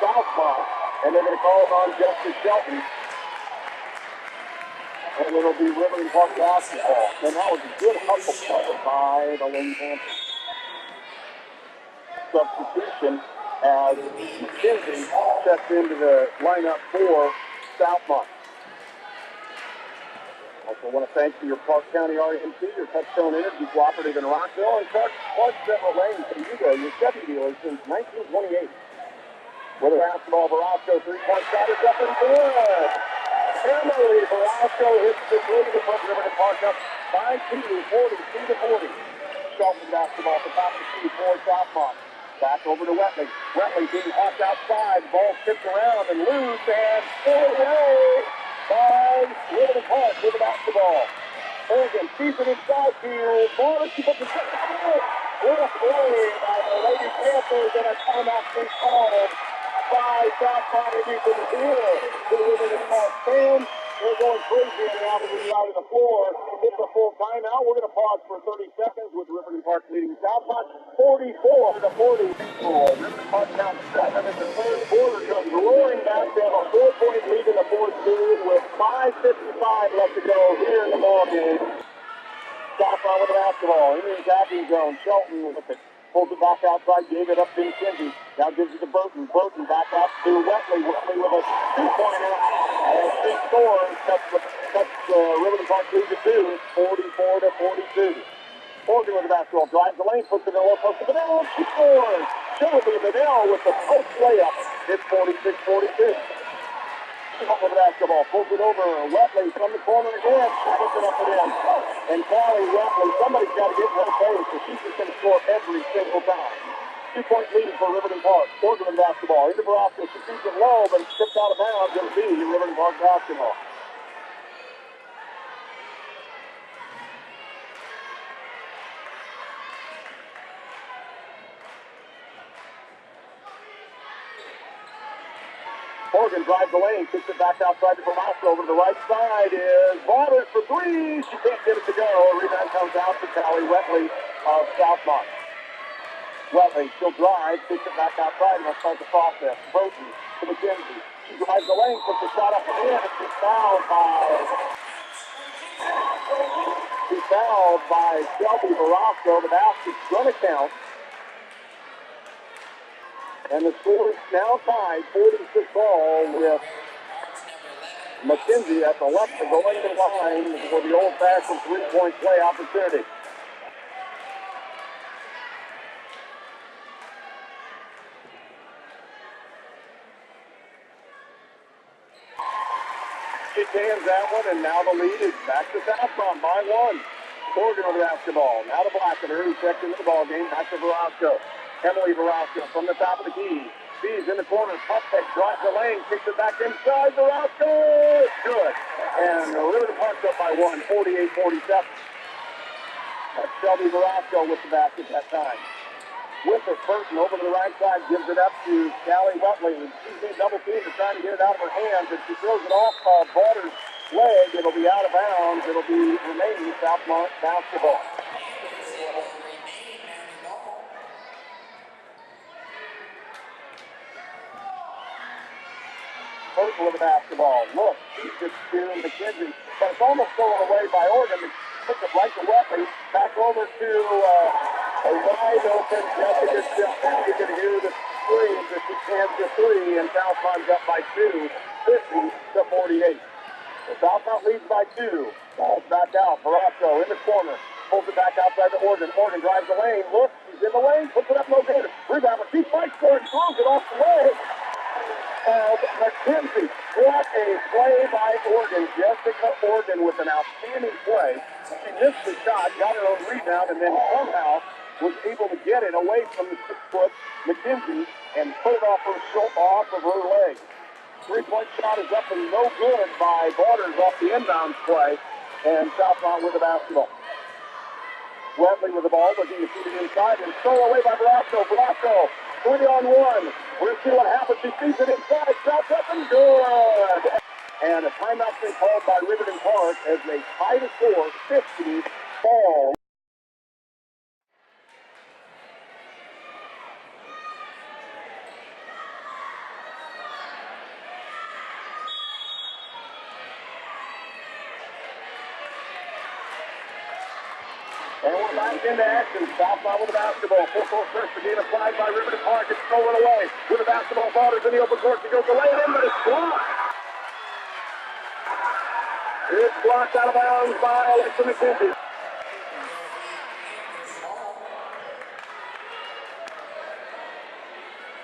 Southmont. And they're going to call it on Jessica Shelton. And it'll be Riverton Parke basketball. And that was a good hustle play by the Lady Panthers. Substitution as McKenzie steps into the lineup for Southmont. Also want to thank your Parke County RMC, your Touchstone Energy Cooperative in Rockville, and Clark Central Lane from Hugo, your Chevy dealer since 1928. With a basketball, Velasco, 3-point shot is up and good. Emily Velasco hits the three to put Riverton Parke up by 2, 42-40. Shelton basketball at the top of the key for Southmont. Back over to Wetley. Wetley being hawked outside. Ball tipped around and loose and pulled away by Riverton Parke with the basketball. Oregon keeps it inside to Morris. She puts the shot out. What a play by the Lady Panthers, and a timeout being called by Southmont into the field. The Riverton Parke fans, they're going crazy on the opposite side of the floor. It's a full timeout. We're going to pause for 30 seconds with Riverton Parke leading Southmont 44-40. Riverton Parke down 7 in the third quarter. Comes roaring back. They have a 4-point lead in the fourth period with 5:55 left to go here in the ballgame. Southmont with the basketball in the attacking zone. Shelton with it. Pulls it back outside, gave it up to McKenzie. Now gives it to Burton. Burton back out to Wetley. Wetley with a 2-pointer. And she scores. Cuts Riverton Parke lead to 2, 44-42. Oregon with the basketball. Drives the lane, puts it in the low post to Vanel. She scores. Shelby Vanel with the post layup. It's 46-42. With the basketball. Pulls it over. Wetley from the corner again. She puts it up and in. And Callie Wetley, somebody's got to get her face, so she's just going to score every single time. 2-point lead for Riverton Parke. Oregon basketball. Into Velasco. She shoots it low, but it's tipped out of bounds. It'll be Riverton Parke basketball. Organ drives the lane, kicks it back outside to Velasco. Over to the right side is Waters for three. She can't get it to go. A rebound comes out to Callie Wetley of Southmont. Wetley still drives, kicks it back outside, and will start the process. Burton to McKenzie. She drives the lane, puts the shot up and in, and she's fouled by Shelby Velasco. The basket's going to count. And the score is now tied, 46-all, with McKenzie at the left going to the line for the old-fashioned three-point play opportunity. She cans that one, and now the lead is back to Southmont by one. Morgan over the basketball. Now to Blackiner, who checked into the ball game. Back to Velasco. Emily Velasco from the top of the key. Speeds in the corner. Pump fake. Drives the lane. Kicks it back inside. Velasco. Good. And Riverton Parke up by one. 48-47. That's Shelby Velasco with the basket that time. With her Burton over to the right side. Gives it up to Callie Wetley. She's being double teamed to try to get it out of her hands. And she throws it off Barter's leg. It'll be out of bounds. It'll be remaining Southmont basketball. Burton with the basketball. Look, she gets to McKenzie, but it's almost stolen away by Oregon. Puts it right to Wetley. Back over to a wide open Jessica Shelton. You can hear the screams as she cans the three, and Southmont's up by two, 50-48. So Southmont leads by two. Ball's back out. Velasco in the corner. Pulls it back outside to Oregon. Oregon drives the lane. Looks. She's in the lane. Puts it up no good. Rebound. She fights for it. Throws it off the leg of McKenzie. What a play by Oregon. Jessica Oregon with an outstanding play. She missed the shot, got her own rebound, and then somehow was able to get it away from the 6-foot McKenzie and put it off of her leg. Three-point shot is up and no good by Waters off the inbounds play, and Southmont with the basketball. Wetley with the ball, looking to feed it inside, and stolen away by Velasco. Velasco, 3-on-1. We're going to see what happens. She feeds it inside, shots up and good. And a timeout's been called by Riverton Parke as they tie the score, 50-all. And we're back into action. Southmont with the basketball. Full court press being applied by Riverton Parke. It's stolen away. With the basketball, Waters in the open court. She goes to lay it in, but it's blocked. It's blocked out of bounds by Alexa McKenzie.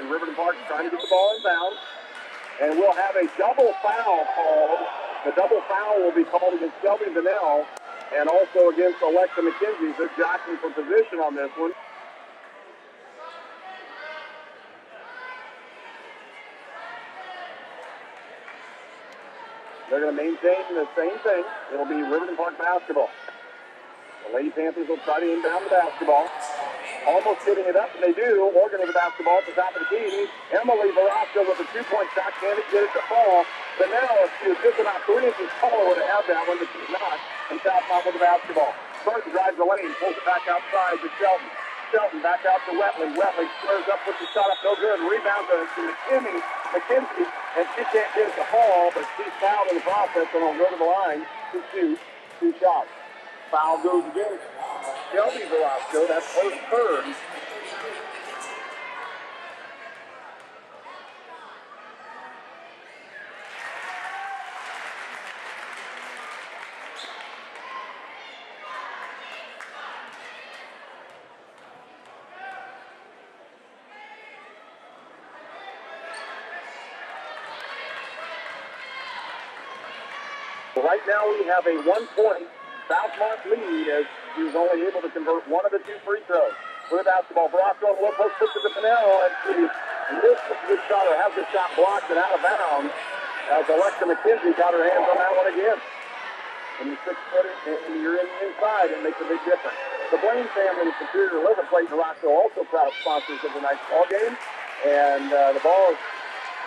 And Riverton Parke trying to get the ball in bounds. And we'll have a double foul called. The double foul will be called against Shelby Vanell and also against Alexa McKenzie. They're jockeying for position on this one. They're going to maintain the same thing. It'll be Riverton Parke basketball. The Lady Panthers will try to inbound the basketball. Almost getting it up, and they do. Oregon with the basketball at the top of the key. Emily Velasco with a two-point shot. Can't get it to fall. But now she was just about 3 inches taller to have that one, but she's not. And Southmont with the basketball. Burton drives the lane, pulls it back outside to Shelton. Shelton back out to Wetley. Wetley squares up, puts the shot up, no good. Rebound to McKenzie, and she can't get it to fall, but she's fouled in the process, and will go to the line to shoot 2 shots. Foul goes against Shelby Velasco. That's her third. Right now we have a 1-point Southmont lead as she was only able to convert one of the 2 free throws. With the basketball, Velasco on the low post, puts it to Pinnell, and she missed a good shot or has the shot blocked and out of bounds as Alexa McKenzie got her hands on that one again. When you're 6-footer and you're in the inside, it makes a big difference. The Blaine family of Superior Liver Plate in Rockville also proud sponsors of tonight's ball game, and the ball is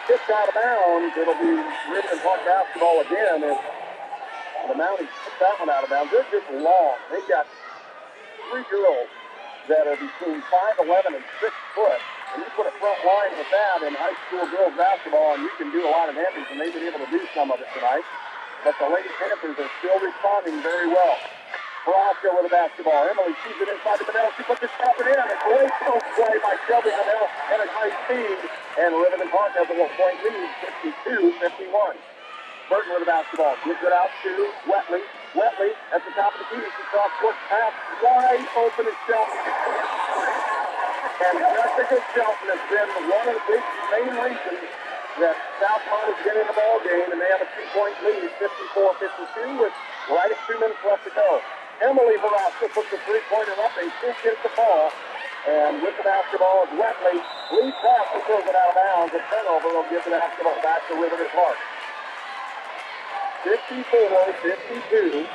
kicked out of bounds. It'll be Riverton Parke basketball again. And the Mounties kicked that one out of bounds. They're just long. They've got three girls that are between 5'11" and 6 foot. And you put a front line with that in high school girls basketball, and you can do a lot of damage, and they've been able to do some of it tonight. But the Lady Panthers are still responding very well. Verosco with the basketball. Emily sees it inside the Manel. She puts it up and in. A great close play by Shelby Manel and a high speed. And Riverton Parke has a 1-point lead, 52-51. Burton with the basketball. Gives it out to Wetley. Wetley at the top of the key. She cross court pass. Wide open to Shelton. And Jessica Shelton has been one of the big main reasons that Southmont is getting the ball game, and they have a 2-point lead, 54-52, with right at 2 minutes left to go. Emily Verosco puts the three-pointer up, and she gets the ball. And with the basketball is Wetley. Lead pass and throws it out of bounds. A turnover will give the basketball back to Riverton Parke. 54-52.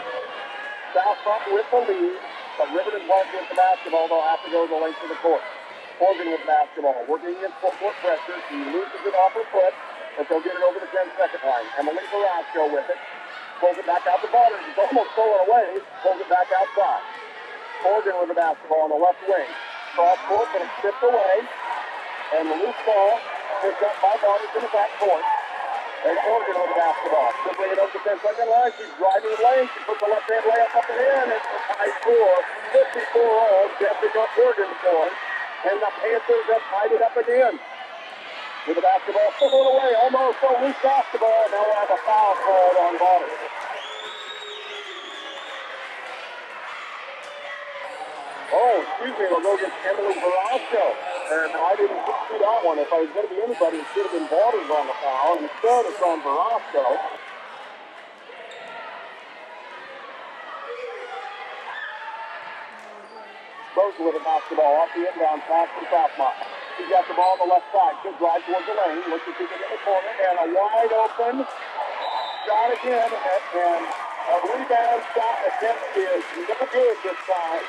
Southmont with the lead, but Riverton Parke with the basketball. They'll have to go the length of the court. Morgan with the basketball, working against full-court pressure. She loses it off her foot, but they'll get it over the 10-second line. Emily Verosco with it. Pulls it back out the bottom. She's almost stolen away. Pulls it back outside. Morgan with the basketball on the left wing. Cross court, but it's tipped away. And the loose ball picked up by Barnes in the back court. And Morgan with the basketball. She'll bring it over the 10-second line. She's driving the lane. She puts the left-hand layup up and in. It's a high score. 54-all. Jessica Morgan scores. And the Panthers have tied it up again. With the basketball stolen away, almost a loose basketball. Now we'll have a foul called on Barnes. Oh, excuse me, we'll go get Emily Verosco. And I didn't see that one. If I was going to be anybody, it should have been Barnes on the foul. And instead, it's on Verosco. Both with the basketball off the inbound pass to Southmont. She's got the ball on the left side. She'll drive towards the lane. Looks to keep it in the corner. And a wide open shot again. And a rebound shot attempt is no good this time.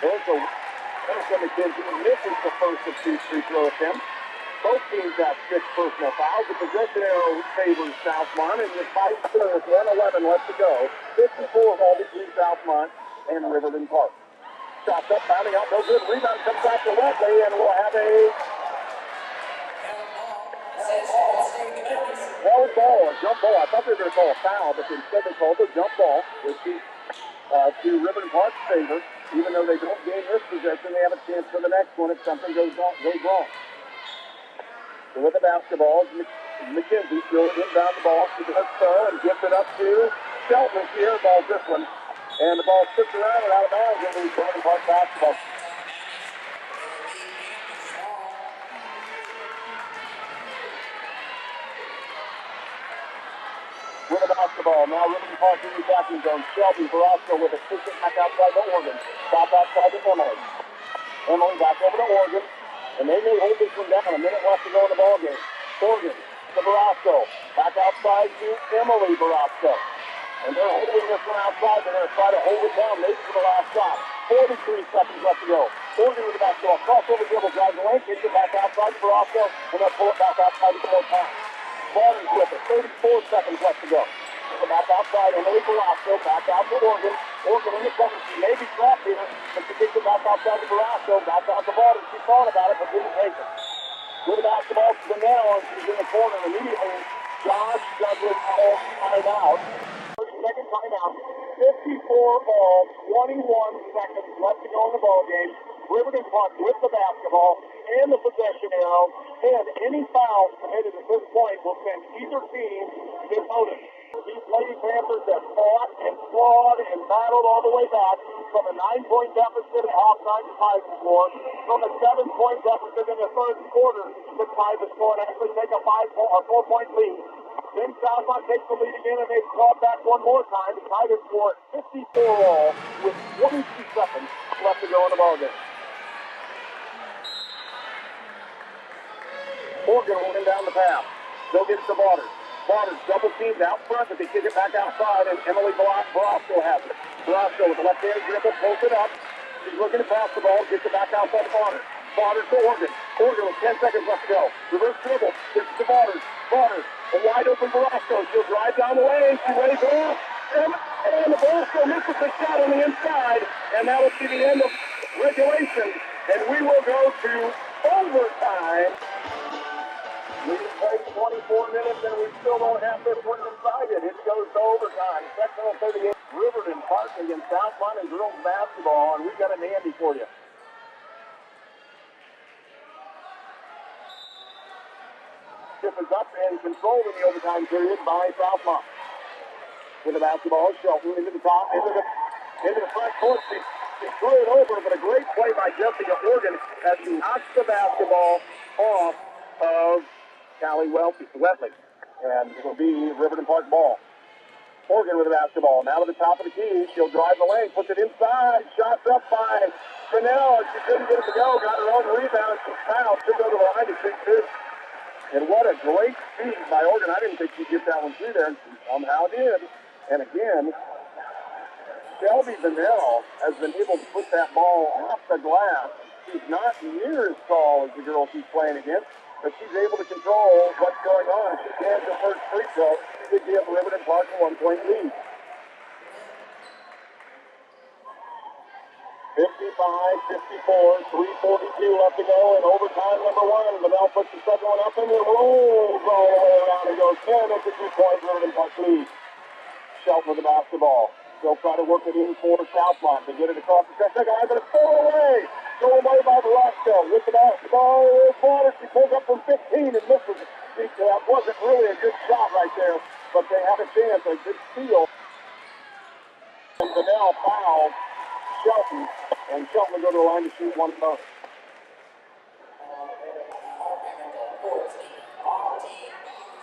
There's McKenzie misses the first of 2 free throw attempts. Both teams have 6 personal fouls. The possession arrow favors Southmont, and the fight still with 1:11 left to go. 54 all between Southmont and Riverton Parke. Shots up, bounding out, no good. Rebound comes back to Wesley, and we'll have a held ball, a jump ball. I thought they were going to call a foul, but instead they called a jump ball, which is to Riverton Parke's favor. Even though they don't gain this possession, they have a chance for the next one if something goes wrong. So with the basketball, McKenzie still inbound the ball. She does so and gets it up to Shelton. She airballs this one. And the ball slips around and out of bounds into Riverton Parke basketball. With the basketball, now Riverton Parke in the attacking zone. Shelby Verosco with a kick back outside to Oregon. Stop outside to Emily. Emily back over to Oregon. And they may hold this one down. A minute left to go in the ball game. Oregon to Verosco. Back outside to Emily Verosco. And they're holding this one outside. They're going to try to hold it down maybe for the last shot. 43 seconds left to go. Oregon with the basketball. Crossover dribble, drives the lane, kicks it back outside to Verosco, and they'll pull it back outside to 4 times. Barnes with it. 34 seconds left to go. So back outside, Emily Verosco, back out to Oregon. Oregon in the cover. She may be trapped here, but she kicks it back outside to Verosco, back out to Barnes. She thought about it, but didn't take it. With the basketball to the now, and she's in the corner. Immediately, Josh Douglas calls timeout. 30-second timeout. 54 all, 21 seconds left to go in the ball game. Riverton Parke with the basketball and the possession arrow, and any foul committed at this point will send either team demoted. These Lady Panthers have fought and clawed and battled all the way back from a 9-point deficit at halftime to tie the score, from a 7-point deficit in the third quarter to tie the score and actually take a 4-point lead. Then Southmont takes the lead again, and they've clawed back one more time to tie the score at 54 all with 22 seconds left to go in the ballgame. Morgan will down the pass. They'll get it to Waters. Waters double teamed out front, but they kick it back outside, and Emily Barasco has it. Barasco with the left-hand dribble, pulls it up. She's looking to pass the ball, gets it back outside to Waters. Waters to Morgan. Morgan with 10 seconds left to go. Reverse dribble, gets it to Waters. Waters, a wide open Barasco. She'll drive down the lane. She lays off. And the Barasco misses the shot on the inside, and that will be the end of regulation. And we will go to overtime. We've played 24 minutes and we still don't have this one decided. It goes to overtime. Sectional 38. Riverton Parke against Southmont and girls basketball, and we've got a dandy for you. Tip is up and controlled in the overtime period by Southmont. With the basketball, Shelton into the top, into the front court. She threw it over, but a great play by Jessica Organ as she knocks the basketball off of Callie Wetley, and it will be Riverton Parke ball. Morgan with the basketball, now to the top of the key. She'll drive the lane, puts it inside. Shots up by Chanel. She couldn't get it to go. Got her own rebound. She fouled. She'll go to the line to shoot two. And what a great feed by Organ. I didn't think she'd get that one through there. She somehow did. And again, Shelby Bennell has been able to put that ball off the glass. She's not near as tall as the girl she's playing against, but she's able to control what's going on. She has the first free throw. She could give Riverton Parke a 1-point lead. 55-54, 3:42 left to go in overtime number one. Bennell puts the second one up and it rolls all the way around and goes 10. It's a 2-point Riverton Parke lead. Shelton with the basketball. They'll try to work it in for Southmont. They get it across the second line, but it's thrown away. Thrown away by Velasco with the basketball. Waters, she pulls up from 15 and misses it. That wasn't really a good shot right there, but they have a chance, a good steal. And Bennell fouls Shelton, and Shelton will go to the line to shoot one bonus.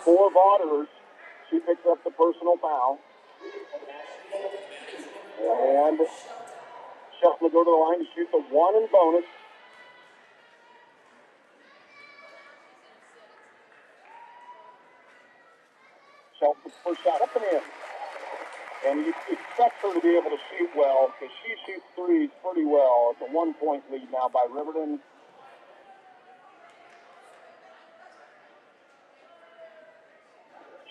For Waters, she picks up the personal foul. And Shelton will go to the line to shoot the one and bonus. Shelton puts the first shot up and in. And you expect her to be able to shoot well because she shoots threes pretty well. It's a 1-point lead now by Riverton.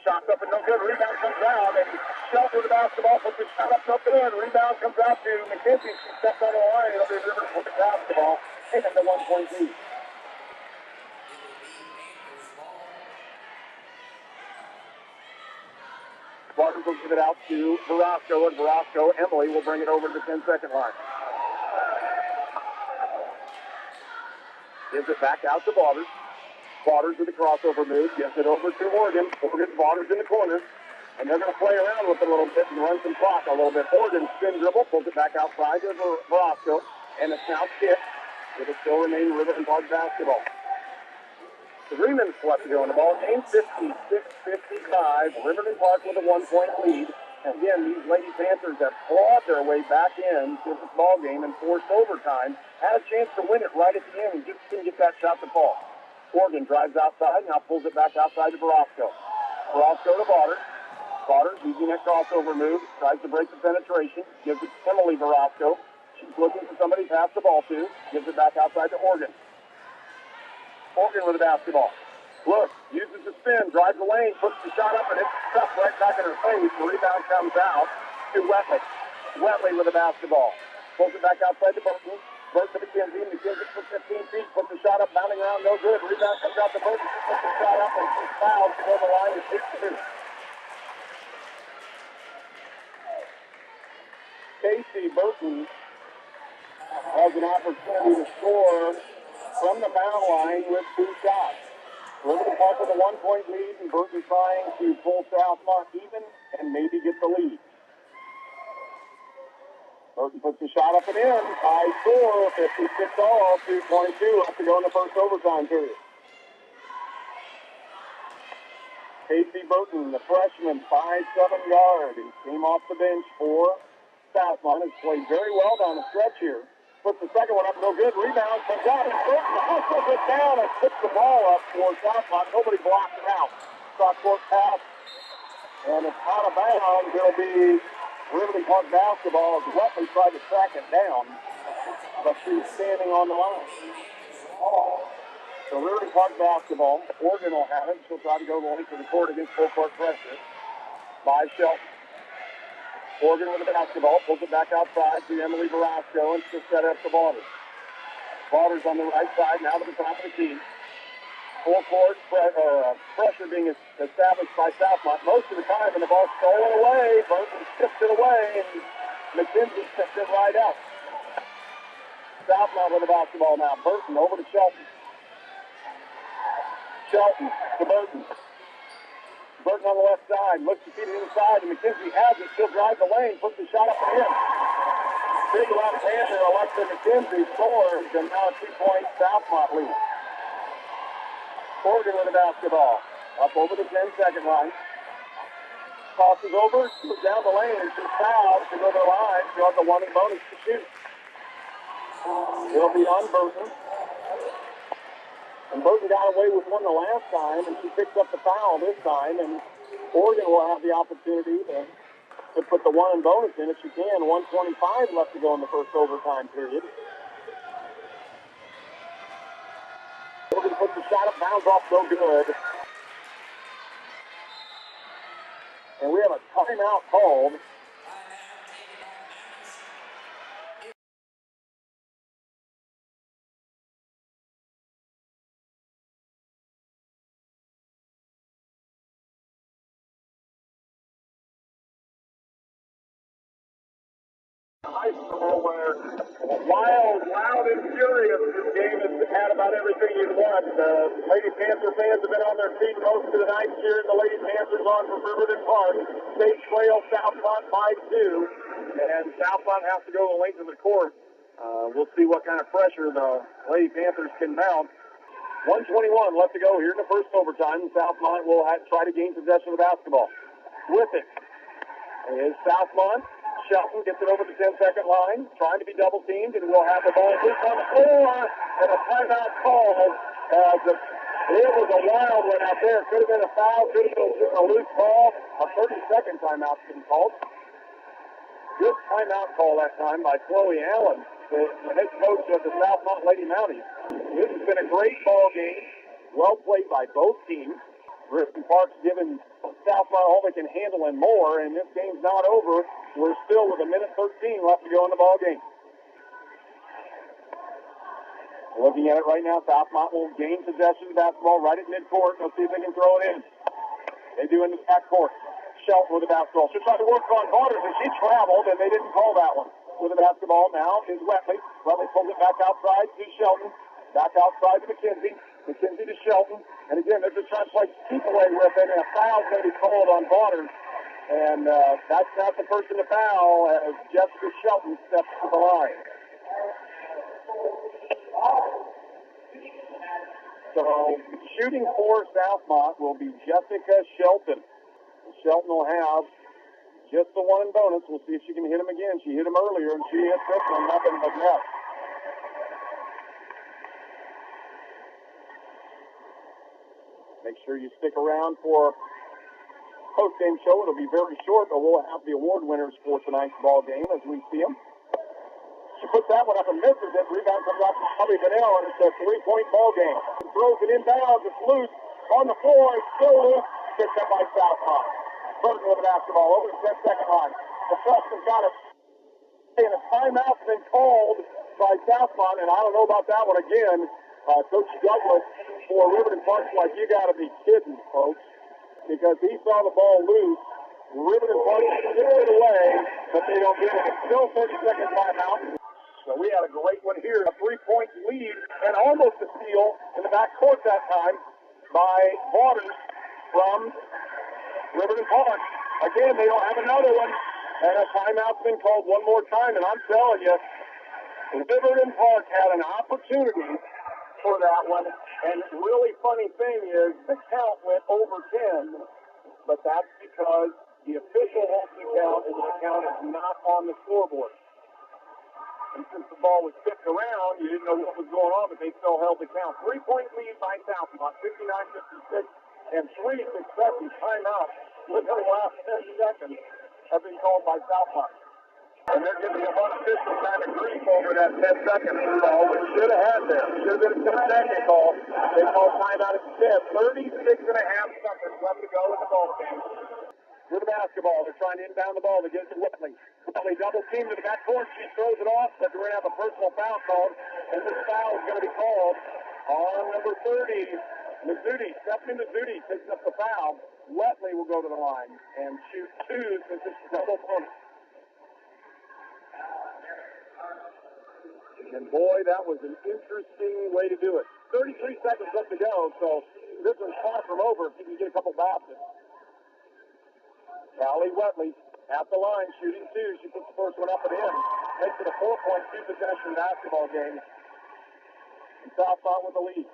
Shot up and no good. Rebound comes out, and Shelton with the basketball puts the shot up and in. Rebound comes out to McKenzie. She steps on the line. It'll be Riverton with the basketball and the 1-point lead. Barton will give it out to Velasco, and Velasco, Emily, will bring it over to the 10-second line. Gives it back out to Waters. Waters with the crossover move, gets it over to Morgan. Morgan, Waters in the corner. And they're going to play around with it a little bit and run some clock a little bit. Morgan spin dribble, pulls it back outside to Velasco. And it's now kicked. It'll still remain Riverton Parke basketball. 3 minutes left to go in the ball game. 56-55. Riverton Parke with a 1-point lead. And again, these Lady Panthers have clawed their way back in to this ball game and forced overtime. Had a chance to win it right at the end and just couldn't get that shot to fall. Morgan drives outside, now pulls it back outside to Velasco. Velasco to Waters. Waters using that crossover move, tries to break the penetration, gives it to Emily Velasco. She's looking for somebody to pass the ball to, gives it back outside to Organ. Organ with the basketball. Look, uses the spin, drives the lane, puts the shot up, and it's stuck right back in her face. The rebound comes out to Wetley. Wetley with the basketball. Pulls it back outside to Burton. Burton to McKenzie. McKenzie for 15 feet, puts the shot up, bounding around, no good. Rebound comes out to Burton. She puts the shot up, and she's fouled to go to the line to shoot two. Casey Burton has an opportunity to score from the foul line with 2 shots. Riverton Parke with a 1-point lead, and Burton trying to pull Southmont even and maybe get the lead. Burton puts the shot up and in. High score, 56-all, 2:22 left to go in the first overtime period. Casey Burton, the freshman, 5'7" guard. He came off the bench for Southmont. Has played very well down the stretch here. puts the second one up, no good. Rebound comes out, and Burton hustles it down and puts the ball up for Southmont. Nobody blocked it out. Cross-court pass, and it's out of bounds. It'll be Riverton Parke basketball. Wetley tried to track it down, but she's standing on the line. So Riverton Parke basketball. Oregon will have it. She'll try to go the length of the court against full court pressure by Shelton. Oregon with the basketball, pulls it back outside to Emily Barasco and to set up the Waters. Waters on the right side, now to the top of the key. Full court pressure being established by Southmont most of the time, and the ball stolen away. Burton tipped it away, and McKenzie tipped it right out. Southmont with the basketball now. Burton over to Shelton. Shelton to Burton. Burton on the left side, looks to feed it inside, and McKenzie has it. She'll drive the lane, puts the shot up and in. Big left-hander, Alexa McKenzie scores, and now a 2-point Southmont lead. Oregon with the basketball, up over the 10-second line. Tosses over, goes down the lane, she's fouled, she'll go to the line, she'll have the one and bonus to shoot. It'll be on Burton. And Burton got away with one the last time, and she picks up the foul this time, and Oregon will have the opportunity to put the one and bonus in if she can. 1:25 left to go in the first overtime period. Oregon puts the shot up, bounds off, no good. And we have a timeout called. High school where wild, loud, and furious this game has had about everything you'd want. Lady Panther fans have been on their feet most of the night cheering the Lady Panthers on from Riverton Parke. State Trail Southmont by 2, and Southmont has to go the length of the court. We'll see what kind of pressure the Lady Panthers can mount. 1:21 left to go here in the first overtime. Southmont will try to gain possession of the basketball. With it is Southmont. Shelton gets it over the 10-second line, trying to be double-teamed, and we'll have the ball loose on the floor, and a timeout called. It was a wild one out there. Could have been a foul, could have been just a loose ball. A 30-second timeout's been called. Good timeout call that time by Chloe Allen, the head coach of the Southmont Lady Mounties. This has been a great ball game, well played by both teams. Riverton Parke's given Southmont all they can handle and more, and this game's not over. We're still with 1:13 left to go in the ball game. Looking at it right now, Southmont will gain possession of the basketball right at midcourt. Let's see if they can throw it in. They do in the backcourt. Shelton with the basketball. She'll try to work on Waters, and she traveled, and they didn't call that one. With the basketball now is Wetley. Wetley pulls it back outside to Shelton. Back outside to McKenzie. McKenzie to Shelton. And again, they're just trying to play keep away with it, and a foul's going to be called on Waters. And that's not the person to foul as Jessica Shelton steps to the line. So shooting for Southmont will be Jessica Shelton. Shelton will have just the one in bonus. We'll see if she can hit him again. She hit him earlier, and she hit this one, nothing but net. Make sure you stick around for post-game show. It'll be very short, but we'll have the award winners for tonight's ball game as we see them. She puts that one up and misses it. Rebound comes out to Bobby Vanell, and it's a 3-point ball game. Throws it inbounds. It's loose on the floor. It's still loose. Picked up by Southmont. Burton with the basketball over the 10-second line. The freshman got it. And a timeout's been called by Southmont, and I don't know about that one again. Coach Douglas for Riverton Parke, like, you got to be kidding, folks, because he saw the ball loose. Riverton Parke tipped it away, but they don't get it. It's still 30-second timeout. So we had a great one here, a 3-point lead, and almost a steal in the back court that time by Waters from Riverton Parke. Again, they don't have another one, and a timeout's been called one more time, and I'm telling you, Riverton Parke had an opportunity for that one, and really funny thing is the count went over 10, but that's because the official wants to count, and the count is not on the scoreboard. And since the ball was tipped around, you didn't know what was going on, but they still held the count. 3-point lead by Southmont, 59-56, and 3 successive timeouts within the last 10 seconds have been called by Southmont. And they're giving a unofficial kind of grief over that 10-second call, which should have had there. Should have been a 10-second call. They called timeout instead. 36 and a half seconds left to go in the ball game. With the basketball, they're trying to inbound the ball to get to Whitley. Whitley double team to the backcourt. She throws it off, but we're going to have a personal foul called. And this foul is going to be called on number 30, Mizzouti. Stephanie Mizzouti picks up the foul. Whitley will go to the line and shoot 2 since it's a double bonus. And boy, that was an interesting way to do it. 33 seconds left to go, so this one's far from over if you can get a couple baskets. Callie Whitley at the line, shooting 2. She puts the first one up and in. Makes it a 4-point 2-possession basketball game. And Southmont with the lead.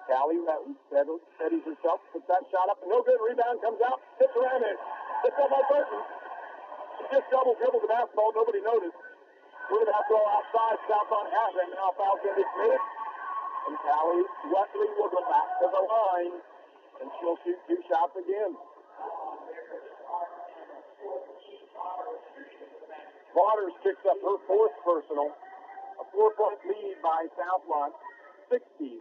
Callie Whitley steadies herself, puts that shot up, and no good. Rebound comes out, tips around it. Tips up by Burton. She just double-dribbled the basketball. Nobody noticed. We're going to have to go outside. Southmont has it. Now foul's going to be committed. And Callie Whitley will go back to the line. And she'll shoot 2 shots again. Waters picks up her 4th personal. A 4-point lead by Southmont, 60-56.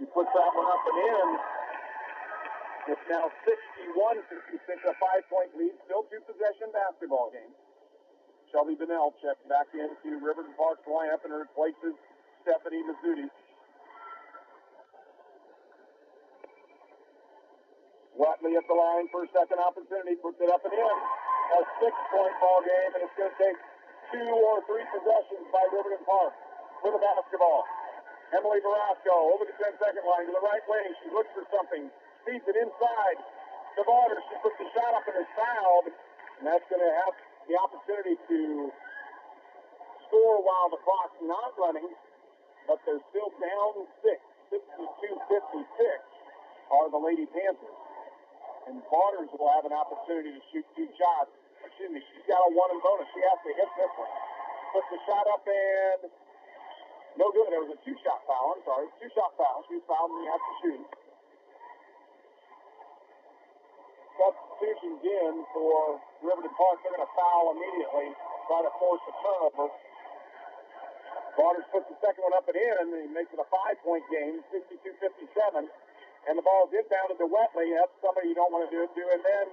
She puts that one up and in. It's now 61-56, a 5-point lead. Still 2-possession basketball game. Shelby Bennell checks back into Riverton Parke's lineup and replaces Stephanie Mizzouti. Whitley at the line for a second opportunity, puts it up and in. A 6-point ball game, and it's going to take 2 or 3 possessions by Riverton Parke for the basketball. Emily Barasco over the 10-second line to the right wing. She looks for something, feeds it inside to Waters. She puts the shot up and is fouled, and that's going to have the opportunity to score while the clock's not running, but they're still down 6, 62-56 are the Lady Panthers. And Waters will have an opportunity to shoot 2 shots. Excuse me, she's got a 1 in bonus. She has to hit this one. Puts the shot up and no good. There was a 2-shot foul. I'm sorry, 2-shot foul. She was fouled and he has to shoot. Substitutions in for Riverton Parke. They're going to foul immediately, try to force a turnover. Waters puts the second one up and in, and he makes it a 5-point game, 62-57. And the ball is inbounded to Whitley. That's somebody you don't want to do. And then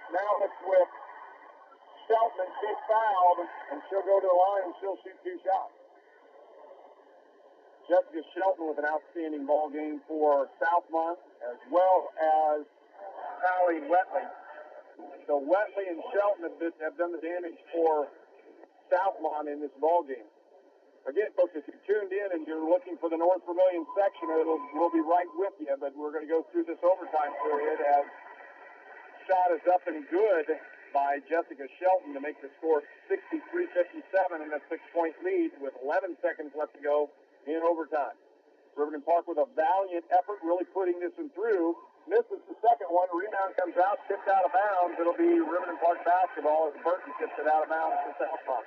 now it's with Shelton. She's fouled, and she'll go to the line and she'll shoot 2 shots. Jessica Shelton with an outstanding ball game for Southmont, as well as Callie Whitley. So Whitley and Shelton have done the damage for Southmont in this ball game. Again, folks, if you're tuned in and you're looking for the North Vermilion section, we'll be right with you, but we're going to go through this overtime period as shot is up and good by Jessica Shelton to make the score 63-57 and a 6-point lead with 11 seconds left to go in overtime. Riverton Parke with a valiant effort, really putting this one through. Misses the second one. Rebound comes out, tipped out of bounds. It'll be Riverton Parke basketball as Burton tips it out of bounds for Southmont.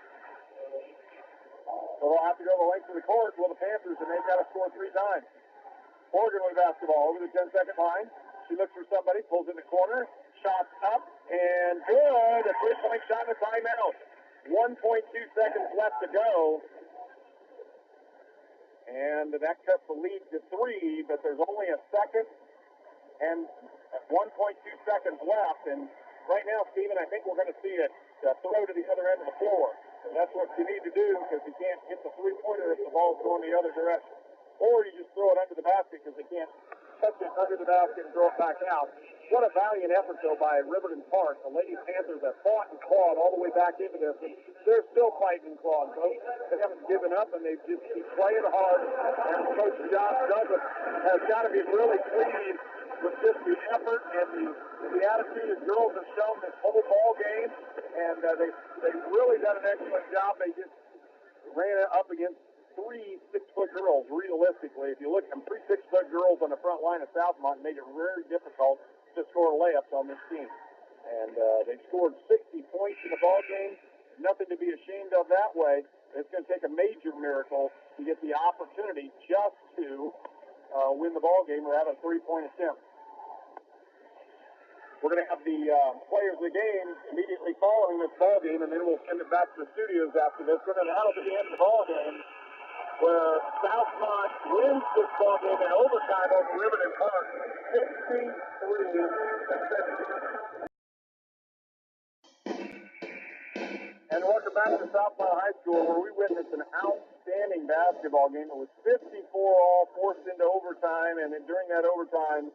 So they'll have to go the length of the court with the Panthers, and they've got to score 3 times. Morgan with basketball over the 10-second line. She looks for somebody, pulls in the corner, shots up, and good. A 3-point shot in the timeout. 1.2 seconds left to go. And that cuts the lead to 3, but there's only a second and 1.2 seconds left. And right now, Stephen, I think we're going to see it throw to the other end of the floor. And that's what you need to do because you can't hit the 3-pointer if the ball's going the other direction. Or you just throw it under the basket because they can't touch it under the basket and throw it back out. What a valiant effort, though, by Riverton Parke. The Lady Panthers have fought and clawed all the way back into this. And they're still fighting and clawing, folks. They haven't given up, and they've just been playing hard. And Coach Josh Douglas has got to be really pleased with just the effort and the attitude the girls have shown this whole ball game. And they've really done an excellent job. They just ran up against 3 6-foot girls, realistically. If you look at them, 3 6-foot girls on the front line of Southmont made it very difficult to score layups on this team. And they scored 60 points in the ball game. Nothing to be ashamed of that way. It's going to take a major miracle to get the opportunity just to win the ball game or have a three-point attempt. We're going to have the players of the game immediately following this ball game, and then we'll send it back to the studios after this. That'll be the end of the ball game, where Southmont wins this ball game in overtime over Riverton Parke, 63-50. And welcome back to Southmont High School, where we witnessed an outstanding basketball game. It was 54 all, forced into overtime, and then during that overtime,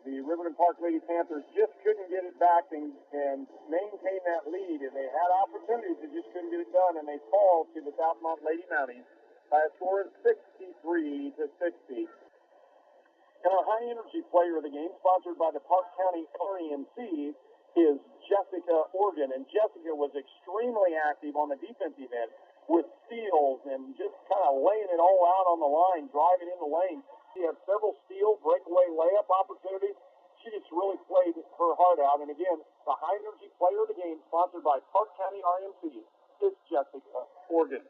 the Riverton Parke Lady Panthers just couldn't get it back and maintain that lead, and they had opportunities, they just couldn't get it done, and they fall to the Southmont Lady Mounties by a score of 63-60. And our high energy player of the game, sponsored by the Parke County REMC, is Jessica Organ, and Jessica was extremely active on the defensive end with steals and just kind of laying it all out on the line, driving in the lane. She had several steal, breakaway layup opportunities. She just really played her heart out. And again, the high energy player of the game, sponsored by Parke County RMC, is Jessica Organ.